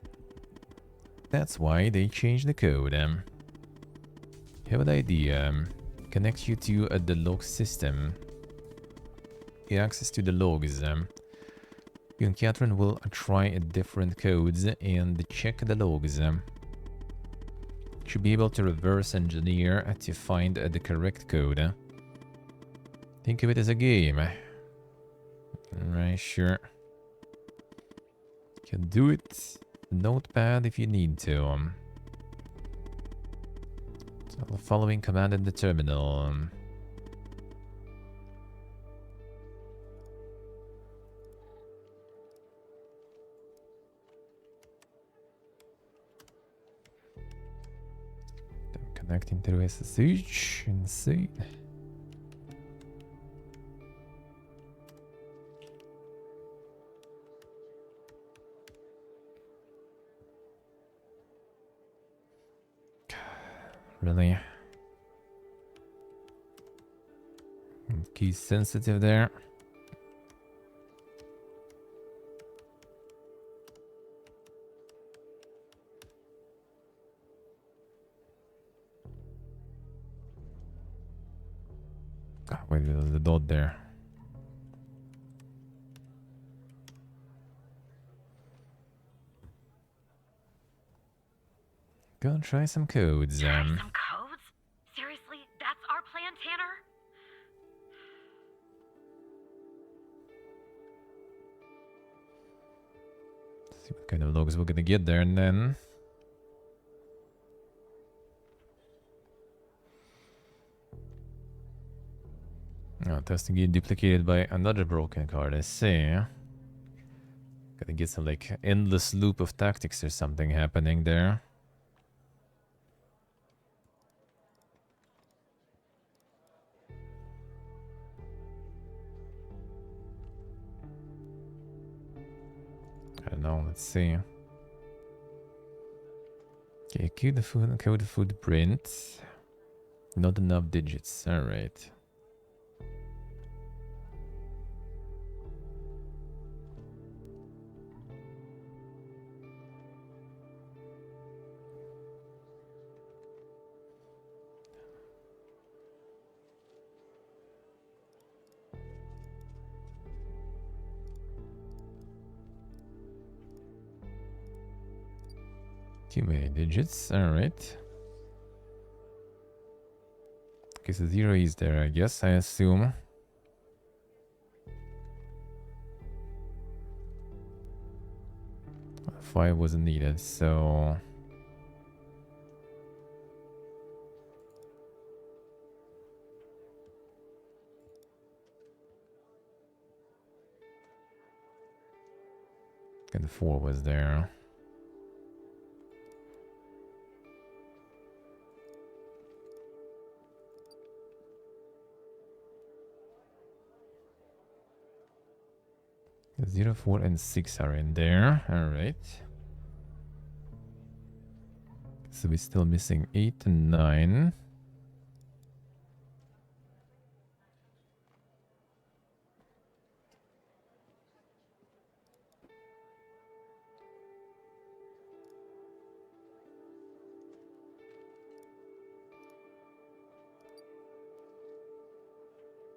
That's why they changed the code. Have an idea. Connect you to the log system. Get access to the logs. You and Catherine will try different codes and check the logs. Should be able to reverse engineer to find the correct code. Think of it as a game. Right, sure. Can do it. Notepad if you need to. So the following command in the terminal. Connecting to SSH. Insane. Really? Key sensitive there. Wait, there's the dot there. Go try some codes. Try some codes? Seriously, that's our plan, Tanner? See what kind of logs we're gonna get there, and then testing getting duplicated by another broken card. I see. Gotta get some like endless loop of tactics or something happening there. I don't know. Let's see. Okay, code the footprint. Not enough digits. All right. Too many digits. All right. Okay, so 0 is there, I guess. I assume. Five wasn't needed, so and the 4 was there. The 0, 4, and 6 are in there. All right. So we're still missing 8 and 9.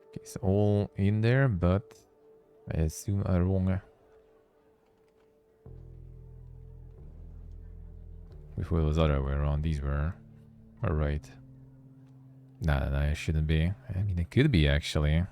Okay, it's all in there, but I assume are wrong. Before it was the other way around, these were alright. Nah, it shouldn't be. I mean, it could be actually.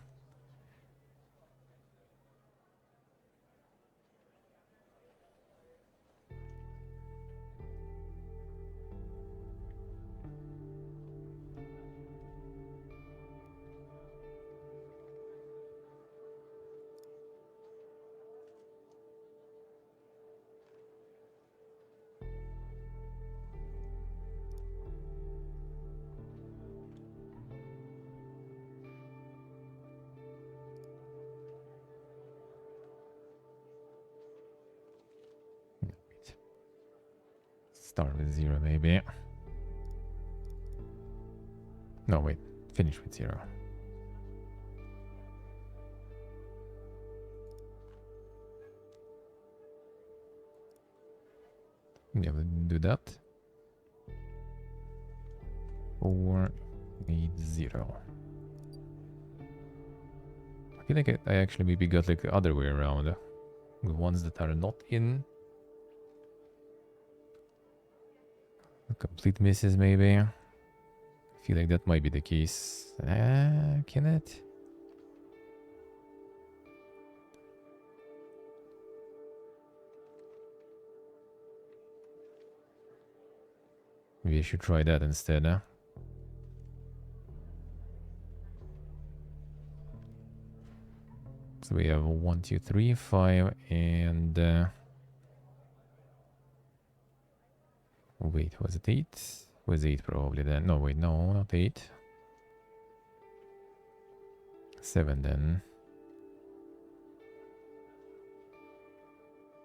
Start with 0 maybe. No, wait. Finish with 0. Yeah, we'll do that. 4, 8, 0. I feel like I actually maybe got like the other way around. The ones that are not in. Complete misses maybe. I feel like that might be the case. Can it? Maybe I should try that instead, huh? So we have 1, 2, 3, 5, and wait, was it 8? Was 8 probably then? No, wait, no, not 8. 7 then.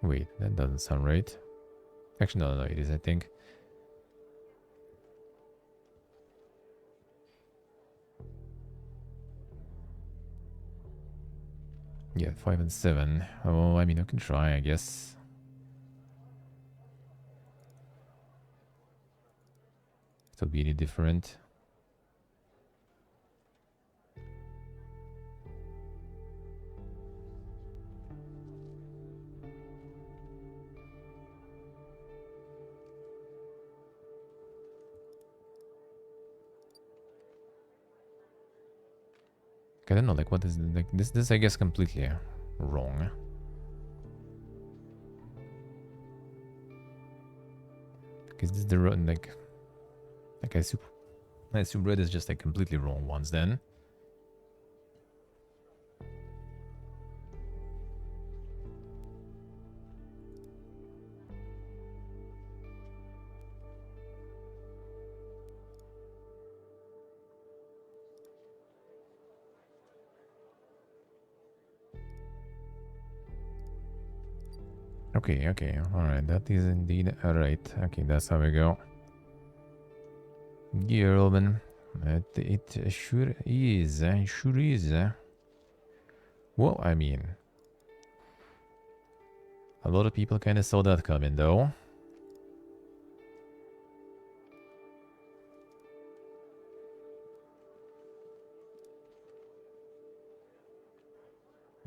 Wait, that doesn't sound right. Actually, no, it is, I think. Yeah, 5 and 7. Oh, I mean, I can try, I guess. It'll be any different. I don't know, like, what is like this I guess completely wrong. Because this is the like I assume red is just like completely wrong ones then. Okay, okay, alright, that is indeed right. Okay, that's how we go. Girlman. It sure is, sure is. Well, I mean, a lot of people kind of saw that coming though.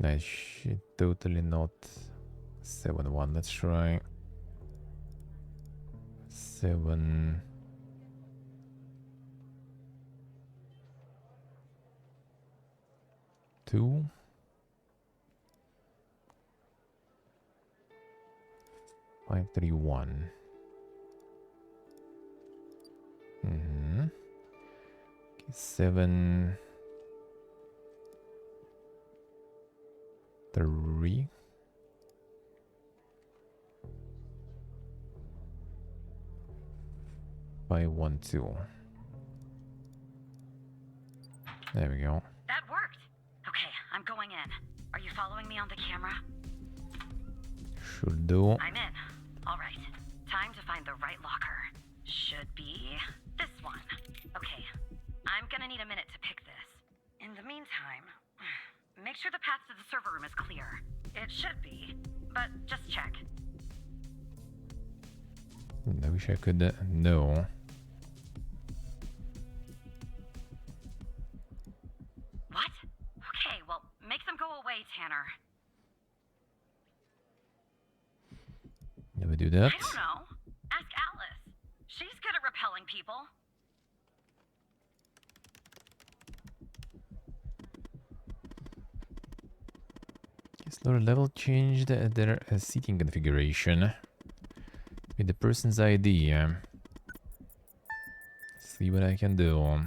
I should totally not. 7-1, let's try. 7. 2. 5, 3, 1. Okay, 7. 3. 5, 1, 2. There we go. That worked. Okay, I'm going in. Are you following me on the camera? Should do. I'm in. All right. Time to find the right locker. Should be this one. Okay. I'm gonna need a minute to pick this. In the meantime, make sure the path to the server room is clear. It should be, but just check. I wish I could know. What? Okay, well, make them go away, Tanner. Never do that. I don't know. Ask Alice. She's good at repelling people. Guess lower level changed their seating configuration with the person's ID. See what I can do.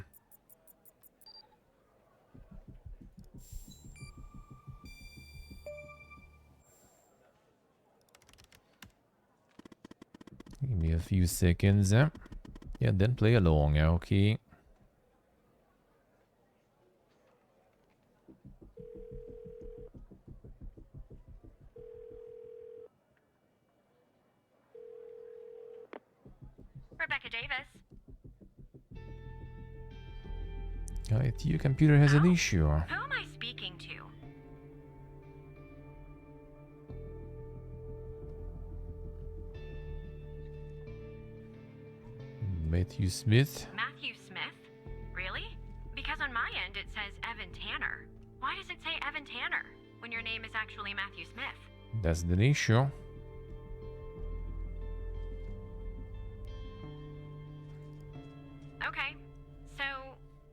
Give me a few seconds. Yeah, then play along. Okay. Rebecca Davis. Your computer has an issue. Who am I speaking to? Matthew Smith. Matthew Smith? Really? Because on my end it says Evan Tanner. Why does it say Evan Tanner when your name is actually Matthew Smith? That's the issue. Okay, so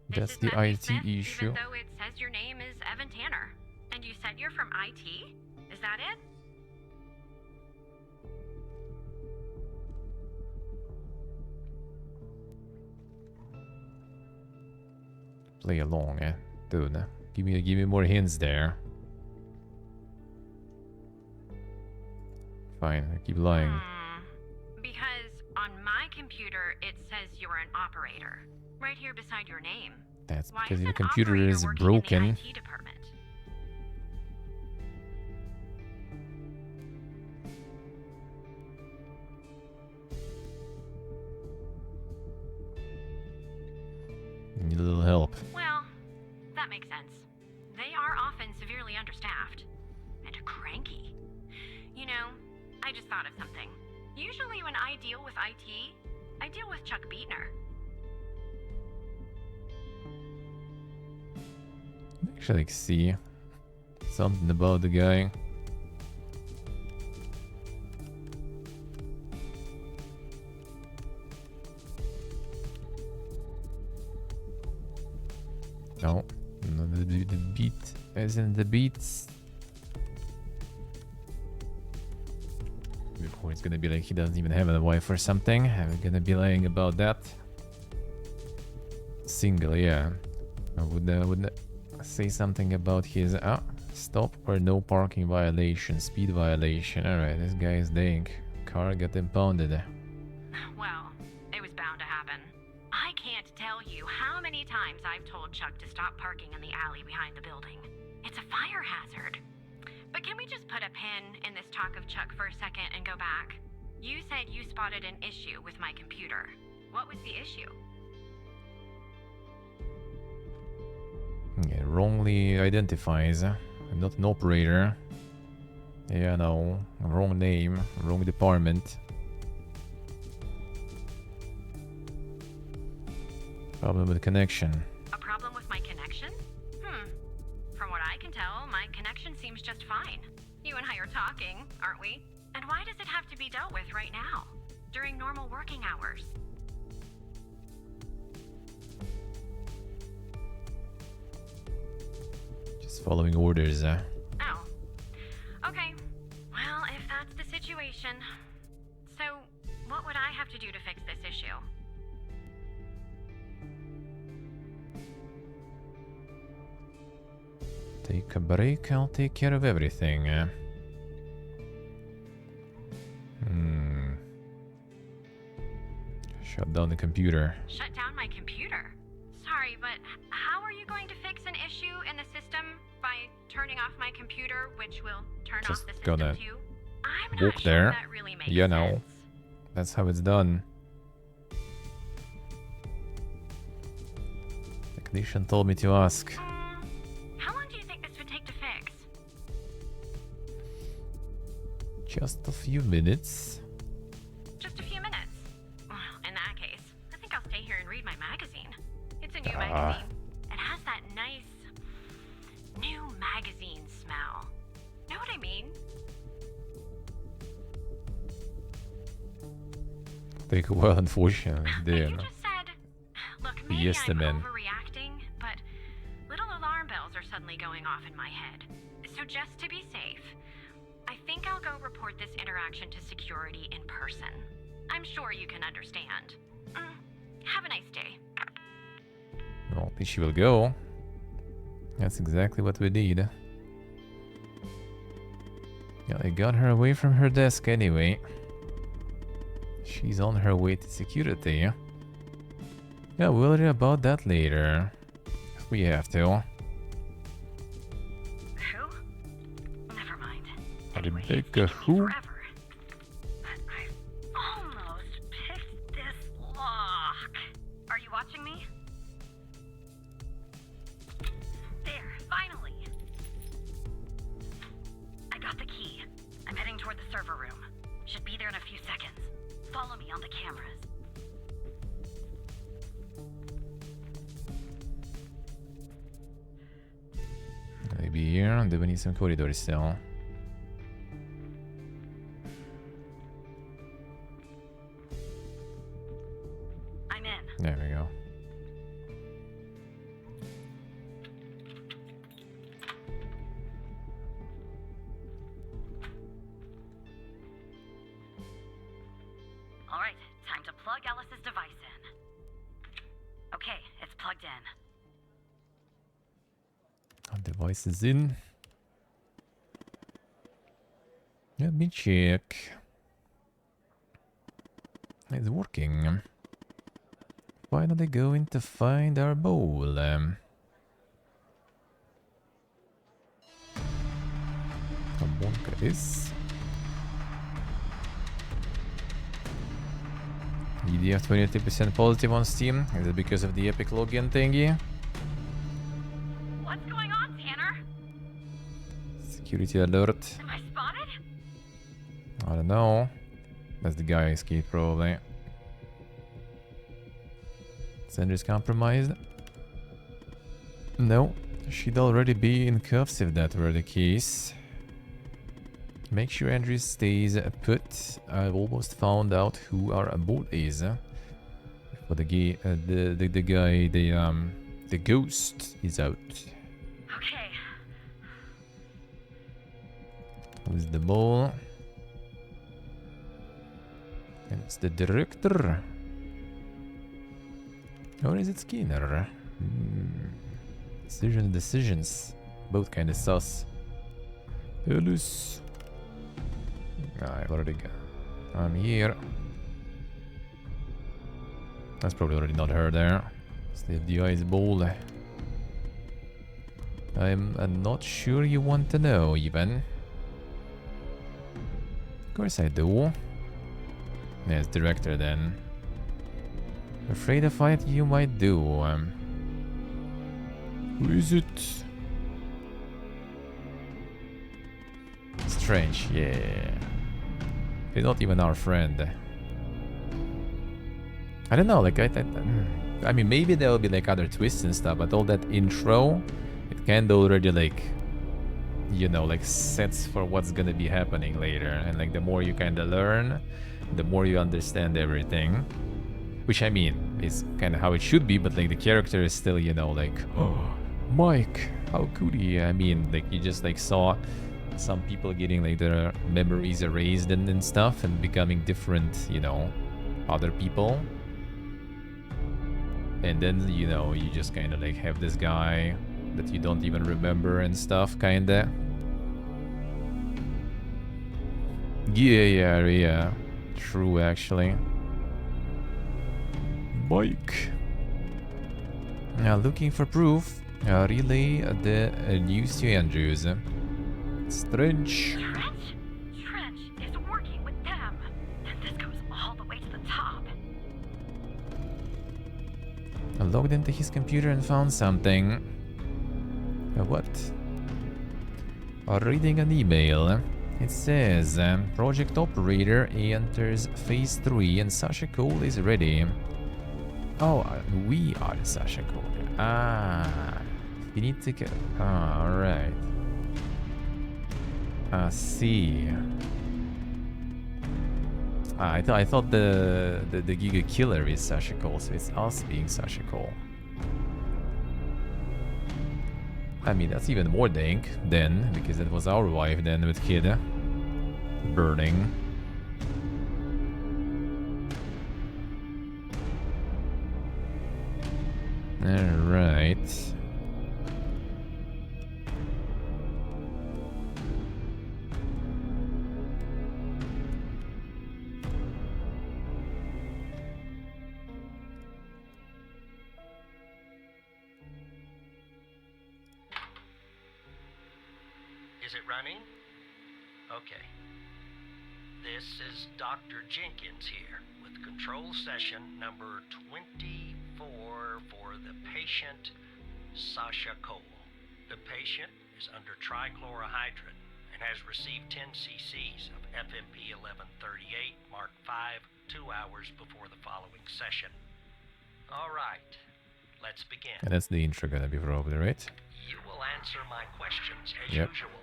That's this is the Matthew IT Smith, issue. even though it says your name is Evan Tanner. And you said you're from IT? Is that it? Play along, dude. Give me more hints there. Fine, I keep lying. Because on my computer it says you're an operator, right here beside your name. That's Why because is your an computer operator is working broken. in the IT department? Need a little help. Well, that makes sense. They are often severely understaffed and cranky. You know, I just thought of something. Usually when I deal with IT, I deal with Chuck Beatner. Actually, see something about the guy. No, the beat, as in the beats. Before it's gonna be like he doesn't even have a wife or something. I'm gonna be lying about that. Single, yeah. I would say something about his stop or no parking violation, speed violation. Alright, this guy is dang. Car got impounded. Well, it was bound to happen. I can't tell you how many times I've told Chuck to stop parking in the alley behind the building. It's a fire hazard. But can we just put a pin in this talk of Chuck for a second and go back? You said you spotted an issue with my computer. What was the issue? Yeah, wrongly identifies. I'm not an operator. Yeah, no. Wrong name, wrong department. Problem with connection. A problem with my connection? From what I can tell, my connection seems just fine. You and I are talking, aren't we? And why does it have to be dealt with right now? During normal working hours? Just following orders. Oh. Okay. Well, if that's the situation. So, what would I have to do to fix this issue? Take a break, I'll take care of everything. Shut down the computer. Shut down my computer? Sorry, but how are you going to fix an issue in the system by turning off my computer, which will turn Just off the gonna system too? I'm walk not sure there. that really makes You sense. know. That's how it's done. Technician told me to ask. How long do you think this would take to fix? Just a few minutes. Just a few minutes. Well, in that case, I think I'll stay here and read my magazine. It's a new Ah. magazine. It has that nice new magazine smell. Know what I mean? Take a while, unfortunately. But you There. just said, look, maybe Yes, the I'm man. overreacting, but little alarm bells are suddenly going off in my head. So just to be safe, I think I'll go report this interaction to security in person. I'm sure you can understand. Have a nice day. Well, she will go. That's exactly what we need. Yeah, I got her away from her desk anyway. She's on her way to security. Yeah, we'll worry about that later. If we have to. Who? Never mind. Anyway, it's Rebecca taken me who? forever. But I almost picked this lock. got the key. I'm heading toward the server room. Should be there in a few seconds. Follow me on the cameras. Maybe here. Do we need some corridors still? I'm in. There we go. All right, time to plug Alice's device in. Okay, it's plugged in. Our device is in. Let me check. It's working. Finally going to find our bowl. Bunker is. EDF 23% positive on Steam. Is it because of the epic login thingy? What's going on, Tanner? Security alert. Am I spotted? I don't know. That's the guy I escaped probably. Sender's compromised. No, she'd already be in cuffs if that were the case. Make sure Andrew stays put. I've almost found out who our boat is. But the guy, the ghost is out. Okay. Who's the mole? And it's the director. Or is it Skinner? Decisions. Both kind of sus. Alice. I've already got. I'm here. That's probably already not her there. Still the eyes bold. I'm not sure you want to know even. Of course I do. Yes, director then. Afraid of what you might do. Who is it? Strange, yeah. He's not even our friend. I don't know, like I mean, maybe there will be like other twists and stuff, but all that intro, it kind of already like, you know, like sets for what's gonna be happening later. And like the more you kind of learn, the more you understand everything. Which I mean, is kind of how it should be, but like the character is still, you know, like, oh, Mike, how could he? I mean, like you just like saw some people getting like their memories erased and stuff and becoming different, you know, other people. And then, you know, you just kind of like have this guy that you don't even remember and stuff, kind of. Yeah. True, actually. Mike. Now, looking for proof. Relay the news to Andrews. Strange. Trench is working with them. And this goes all the way to the top. I logged into his computer and found something. What? Reading an email. It says, Project Operator enters Phase 3 and Sasha Cole is ready. Oh, we are Sasha Cole. Ah, we need to get... alright. I see. I thought the Giga Killer is Sasha Cole, so it's us being Sasha Cole. I mean, that's even more dank then, because it was our wife then with Kid burning. Alright. Is it running? Okay. This is Dr. Jenkins here with control session number 24 for the patient, Sasha Cole. The patient is under trichlorohydrin and and has received 10 cc's of FMP 1138 Mark V 2 hours before the following session. All right, let's begin. And that's the intro gonna be probably, right? You will answer my questions as Yep. usual.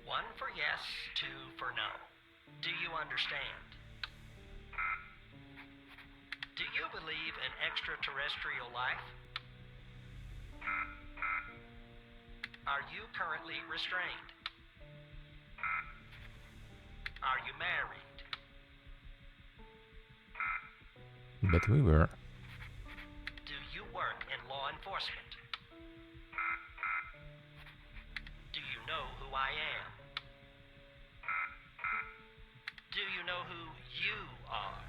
1 for yes, 2 for no. Do you understand? Do you believe in extraterrestrial life? Are you currently restrained? Are you married? But we were. Do you work in law enforcement? Do you know who I am? Do you know who you are?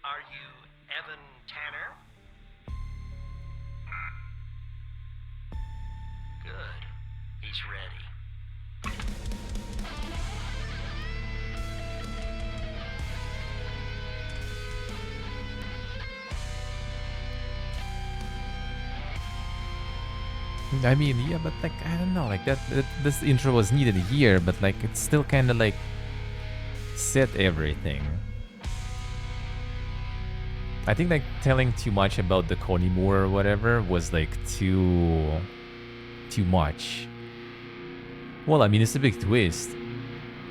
Are you Evan Tanner? Good. He's ready. I mean, yeah, but like, I don't know, like this intro was needed here, but like, it's still kind of like said everything. I think like telling too much about the Connie Moore or whatever was like too much. Well, I mean, it's a big twist.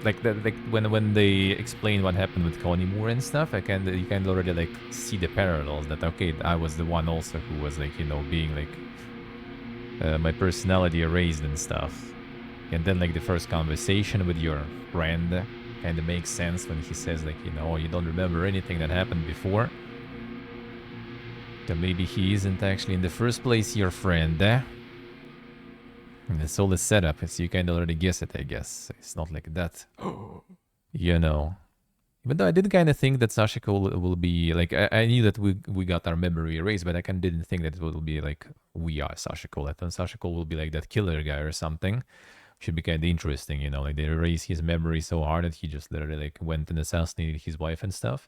Like that, like when they explain what happened with Connie Moore and stuff, you can already like see the parallels. That okay, I was the one also who was like, you know, being like my personality erased and stuff. And then like the first conversation with your friend kind of makes sense when he says like, you know, you don't remember anything that happened before. Then maybe he isn't actually in the first place your friend. And it's all the setup, so you can already guess it, I guess. It's not like that. You know. Even though I did kind of think that Sashiko will be like, I knew that we got our memory erased, but I kind of didn't think that it will be like we are Sashiko. I thought Sashiko will be like that killer guy or something. Should be kind of interesting, you know, like they erase his memory so hard that he just literally like went and assassinated his wife and stuff.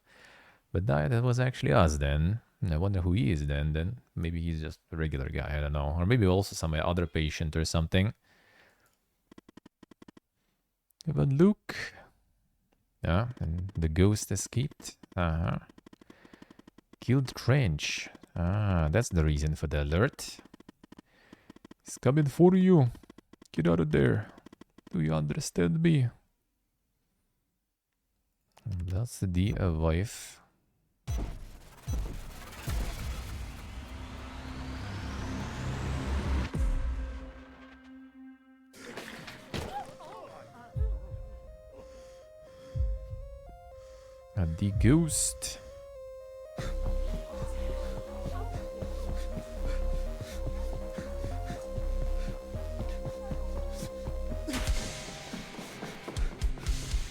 But that was actually us then. I wonder who he is then. Then maybe he's just a regular guy, I don't know. Or maybe also some other patient or something. But Luke... Yeah, and the ghost escaped. Killed Trench. That's the reason for the alert. He's coming for you. Get out of there. Do you understand me? That's the wife. And the ghost.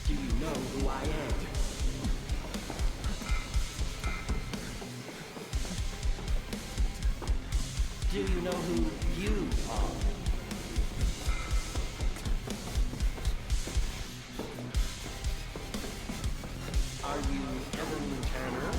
Do you know who I am? Do you know who you are? Are you Evan Tanner?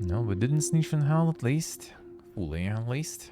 No, we didn't sneak from hell at least. Fully at least.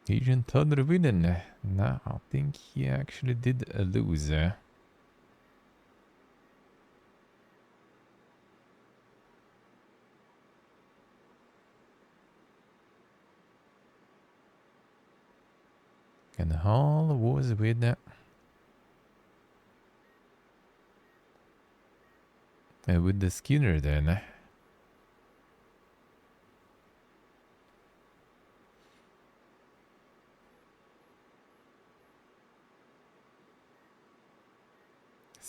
Agent Thunder winning. No, I think he actually did lose. And Hall was with the Skinner then.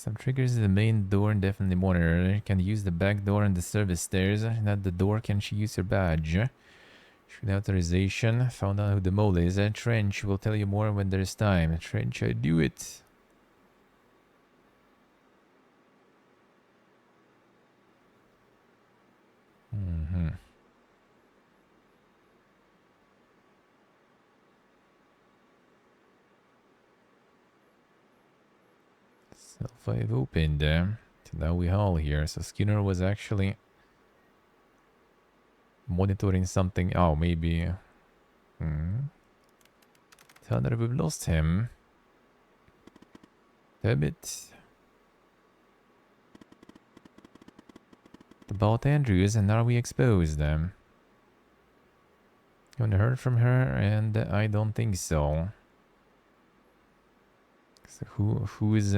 Some triggers the main door indefinitely monitor. Can use the back door and the service stairs. Not the door. Can she use her badge? Shoot authorization. Found out who the mole is. Trench will tell you more when there's time. Trench, I do it. Self-5 opened. So now we all here. So Skinner was actually monitoring something. Oh, maybe. Tell that we've lost him. Damn it. About Andrews, and are we exposed? Haven't heard from her, and I don't think so. So who is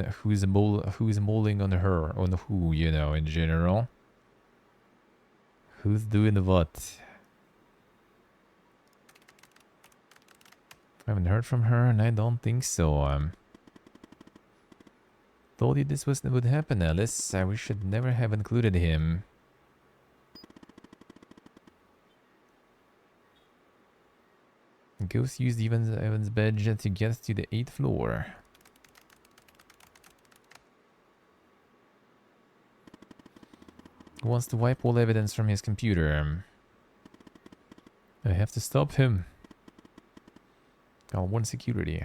molding on her, on who, you know, in general? Who's doing what? I haven't heard from her, and I don't think so. Told you this would happen, Alice. We should never have included him. Ghost used Evans' badge to get to the 8th floor. He wants to wipe all evidence from his computer. I have to stop him. Call 1 security.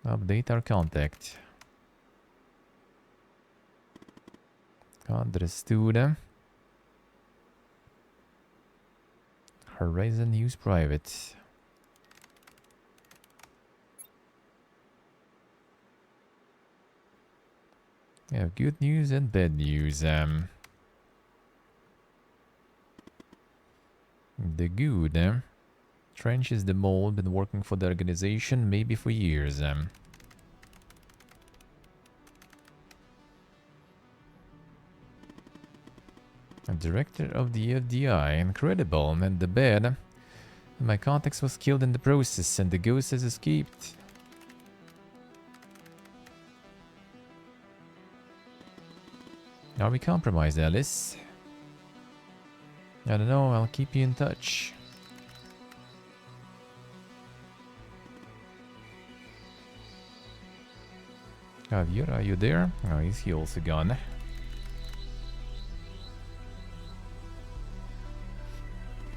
Update our contact. Understood. Horizon News Private. We have good news and bad news. The good. Trench is the mole, been working for the organization maybe for years. Director of the FDI, incredible. And the bad. My contact was killed in the process and the ghost has escaped. Are we compromised, Alice? I don't know, I'll keep you in touch. Javier, are you there? Oh, is he also gone?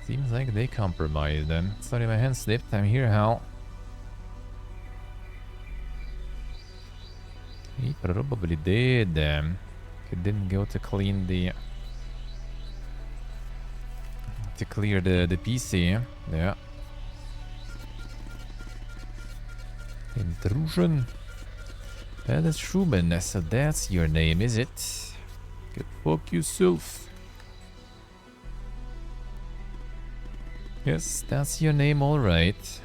Seems like they compromised then. Sorry, my hand slipped. I'm here, Hal. He probably did. He didn't go to clean the... to clear the PC. Yeah. Intrusion. That is Truman. So that's your name, is it? Go fuck yourself. Yes, that's your name, alright.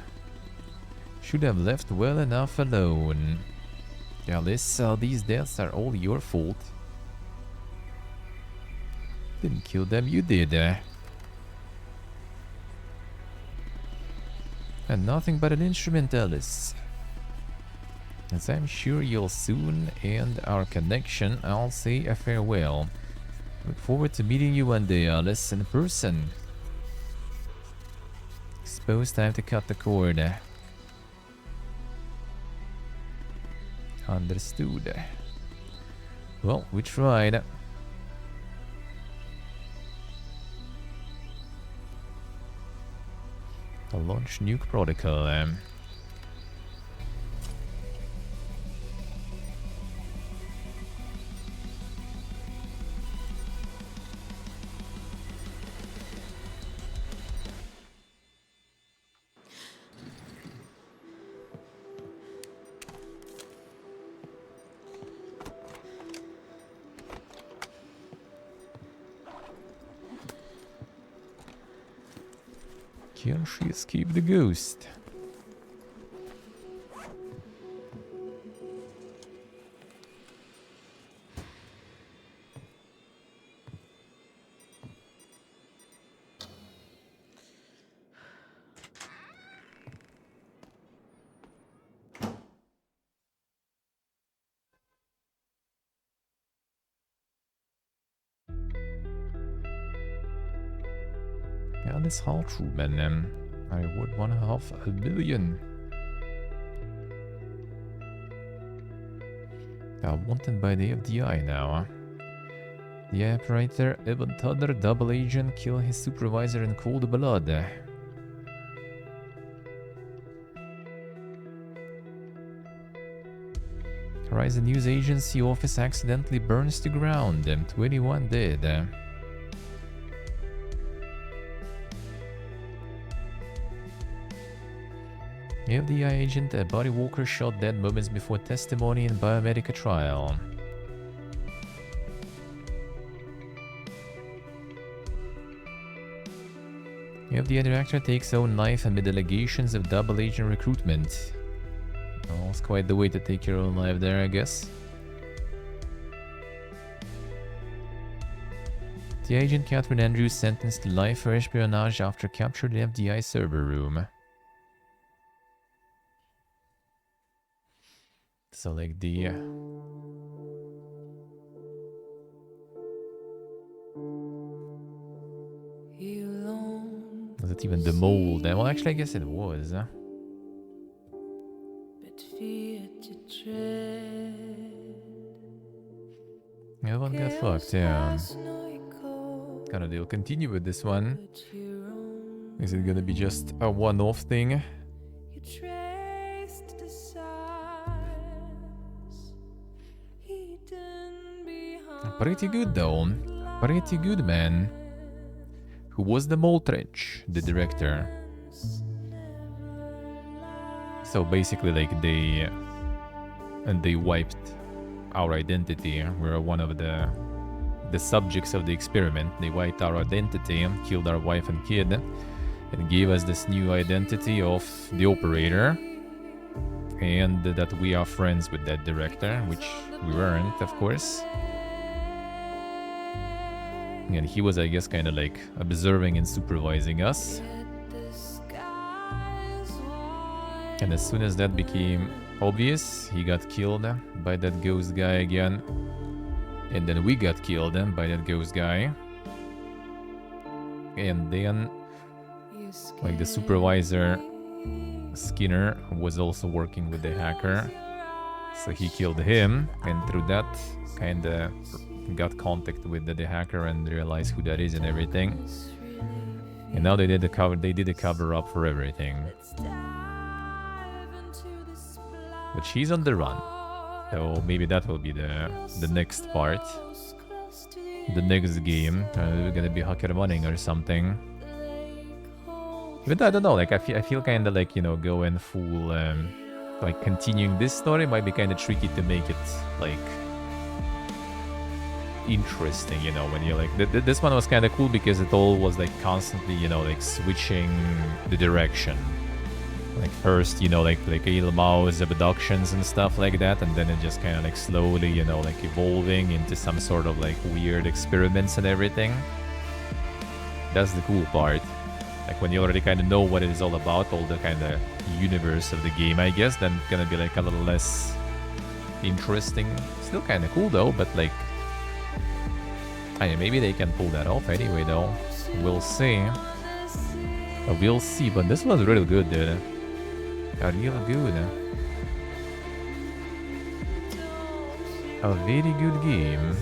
Should have left well enough alone. Alice, these deaths are all your fault. Didn't kill them, you did. And nothing but an instrument, Alice. As I'm sure you'll soon end our connection, I'll say a farewell. Look forward to meeting you one day, Alice, in person. Suppose time to cut the cord. Understood. Well, we tried. A launch nuke protocol. Can she escape the ghost? Alice Hall Truman. I reward 1.5 million. Wanted by the FDI now. The operator Evan Tudor, double agent, kill his supervisor in cold blood. Horizon News Agency office accidentally burns to ground. 21 dead. FDI agent Buddy Walker shot dead moments before testimony in biomedical trial. FDI director takes own knife amid allegations of double agent recruitment. Oh, it's quite the way to take your own life there, I guess. The agent Catherine Andrews sentenced to life for espionage after captured in FDI server room. So like the... Was it even the mold? Well, actually, I guess it was. Everyone got fucked, yeah. Kinda they'll continue with this one. Is it gonna be just a one-off thing? Pretty good though. Pretty good, man. Who was the Moltreach, the director? So basically, like they wiped our identity. We're one of the subjects of the experiment. They wiped our identity, killed our wife and kid, and gave us this new identity of the operator, and that we are friends with that director, which we weren't, of course. And he was, I guess, kind of like observing and supervising us. And as soon as that became obvious, he got killed by that ghost guy again. And then we got killed by that ghost guy. And then, like, the supervisor, Skinner, was also working with the hacker. So he killed him, and through that, kind of got contact with the hacker and realized who that is and everything. And now they did a cover up for everything. But she's on the run, so maybe that will be the next part, the next game. We're gonna be hacker running or something. But I don't know. Like I feel kind of like, you know, going full like continuing this story might be kind of tricky to make it like interesting, you know, when you're like this one was kind of cool because it all was like constantly, you know, like switching the direction. Like first, you know, like Ilmao's abductions and stuff like that, and then it just kind of like slowly, you know, like evolving into some sort of like weird experiments and everything. That's the cool part. Like when you already kind of know what it is all about, all the kind of universe of the game, I guess, then it's gonna be like a little less interesting. Still kind of cool though, but like, I mean, maybe they can pull that off anyway though. We'll see. We'll see, but this was really good, dude. Real good. A very good game.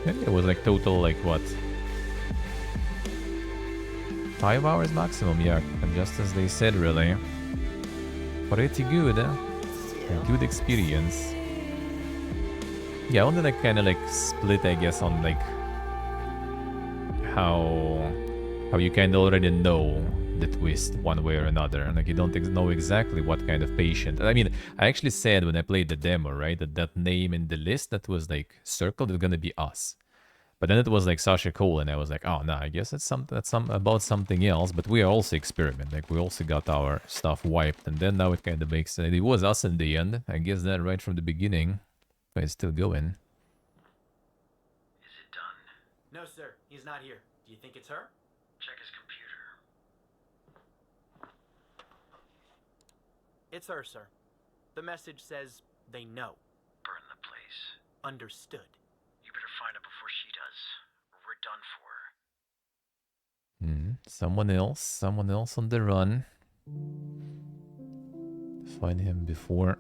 And it was like total, like what? 5 hours maximum, yeah. And just as they said, really. Pretty good, A good experience. Yeah, only like kind of like split, I guess, on like how you kind of already know the twist one way or another. Like you don't know exactly what kind of patient. I mean, I actually said when I played the demo, right, that name in the list that was like circled is gonna be us. But then it was like Sasha Cole, and I was like, oh no, I guess it's about something else. But we are also experiment. Like we also got our stuff wiped, and then now it kind of makes it was us in the end. I guess that right from the beginning, but it's still going. Is it done? No, sir. He's not here. Do you think it's her? Check his computer. It's her, sir. The message says they know. Burn the place. Understood. You better find her before she does. done for. Someone else on the run. Find him before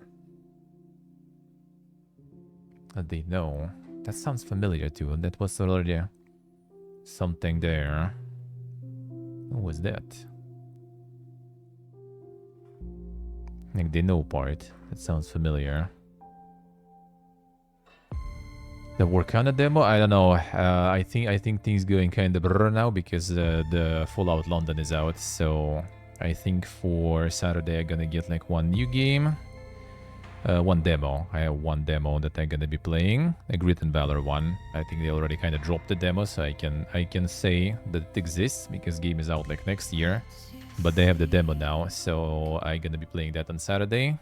they know. That sounds familiar too. That was already something there. What was that? Like the no part. That sounds familiar. The Warcana demo? I don't know. I think things going kind of blur now because the Fallout London is out. So I think for Saturday I'm gonna get like one new game, one demo. I have one demo that I'm gonna be playing, a Grit and Valor one. I think they already kind of dropped the demo, so I can say that it exists because game is out like next year. But they have the demo now, so I'm gonna be playing that on Saturday.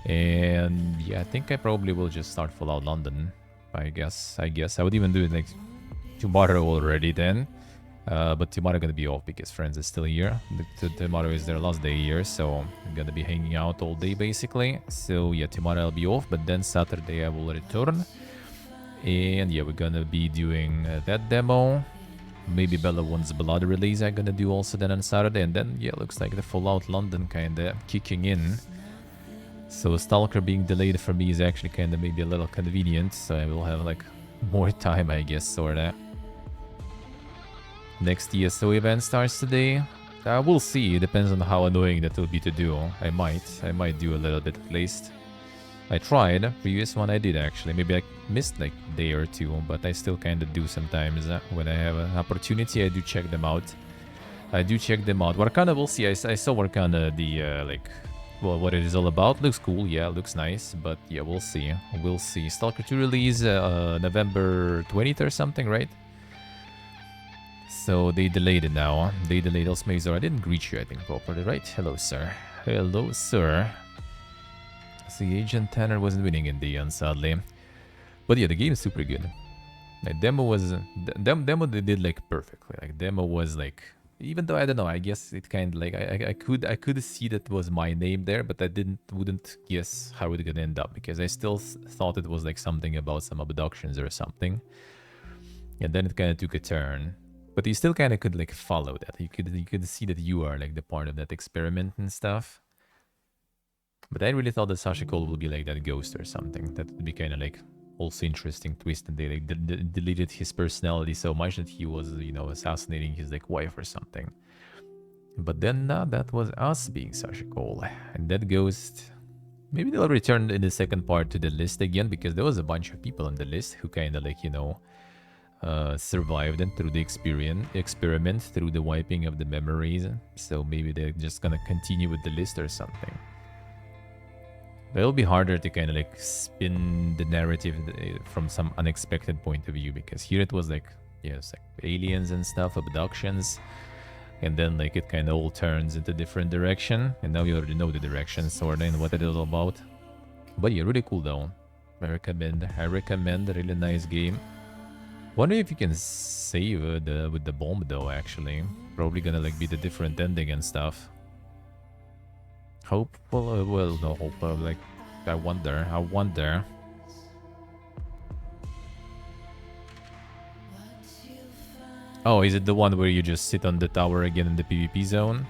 And yeah, I think I probably will just start Fallout London. I guess I would even do it like tomorrow already then. But tomorrow gonna be off because friends is still here. Tomorrow is their last day here, so I'm gonna be hanging out all day basically. So yeah, tomorrow I'll be off, but then Saturday I will return. And yeah, we're gonna be doing that demo. Maybe Bella One's Blood release I'm gonna do also then on Saturday. And then yeah, looks like the Fallout London kinda kicking in. So Stalker being delayed for me is actually kind of maybe a little convenient, so I will have like more time, I guess, sorta. Next ESO event starts today. We'll see. It depends on how annoying that will be to do. I might do a little bit at least. I tried. Previous one I did actually. Maybe I missed like a day or two, but I still kind of do sometimes. When I have an opportunity, I do check them out. Warcana, we'll see. I saw Warcana, the like... Well, what it is all about. Looks cool, yeah, looks nice, but yeah, we'll see. We'll see. Stalker 2 release November 20th or something, right? So they delayed it now. They delayed Osmazor. I didn't greet you, I think, properly, right? Hello, sir. Hello, sir. See, Agent Tanner wasn't winning in the end, sadly. But yeah, the game is super good. Like, demo was... Demo they did, like, perfectly. Like, demo was, like... Even though I don't know, I guess it kind of like I could see that was my name there, but I wouldn't guess how it gonna end up because I still thought it was like something about some abductions or something, and then it kind of took a turn. But you still kind of could like follow that. You could see that you are like the part of that experiment and stuff. But I really thought that Sasha Cole would be like that ghost or something. That would be kind of like also interesting twist, and they like deleted his personality so much that he was, you know, assassinating his like wife or something. But then that was us being Sasha Cole, and that ghost. Maybe they'll return in the second part to the list again because there was a bunch of people on the list who kind of like, you know, survived and through the experiment through the wiping of the memories. So maybe they're just gonna continue with the list or something. But it'll be harder to kind of like spin the narrative from some unexpected point of view because here it was like, yeah, it's like aliens and stuff, abductions, and then like it kind of all turns into different direction, and now you already know the direction sort of and what it is all about. But yeah, really cool though. I recommend. A really nice game. Wonder if you can save with the bomb though. Actually, probably gonna like be the different ending and stuff. Hope, well, no hope, like, I wonder. Oh, is it the one where you just sit on the tower again in the PvP zone?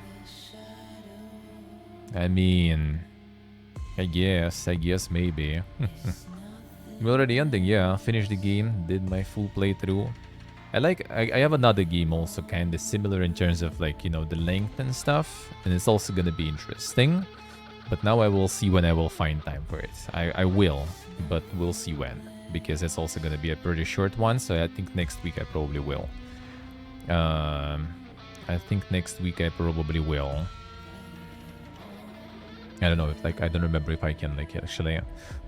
I mean, I guess maybe. We're already ending, yeah, finished the game, did my full playthrough. I have another game also kind of similar in terms of like, you know, the length and stuff, and it's also gonna be interesting. But now I will see when I will find time for it. I will, but we'll see when, because it's also gonna be a pretty short one, so I think next week I probably will. I don't know if like, I don't remember if I can like actually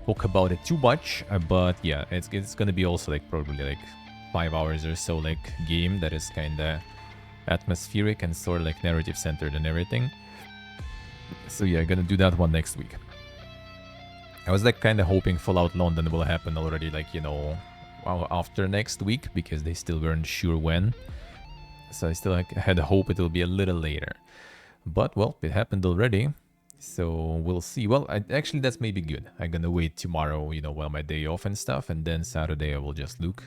talk about it too much, but yeah, it's gonna be also like probably like 5 hours or so like game that is kind of atmospheric and sort of like narrative centered and everything. So yeah, I'm gonna do that one next week. I was like kind of hoping Fallout London will happen already, like, you know, after next week, because they still weren't sure when. So I still like, had hope it will be a little later. But well, it happened already. So we'll see. Well, actually that's maybe good. I'm gonna wait tomorrow, you know, while my day off and stuff, and then Saturday I will just look.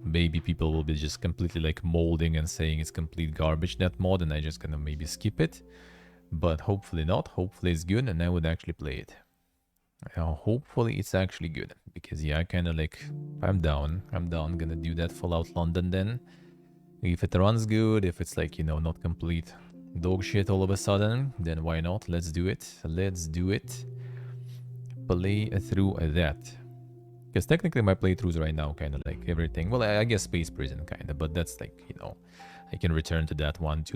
maybe people will be just completely like molding and saying it's complete garbage, that mod, and I just gonna maybe skip it. But hopefully not. Hopefully it's good and I would actually play it. Hopefully it's actually good, because yeah, I kind of like, I'm down, gonna do that Fallout London then. If it runs good, if it's like, you know, not complete dog shit all of a sudden, then why not? Let's do it. Let's do it. Play through that. Because technically my playthroughs right now kind of like everything. Well, I guess Space Prison kind of, but that's like, you know, I can return to that one too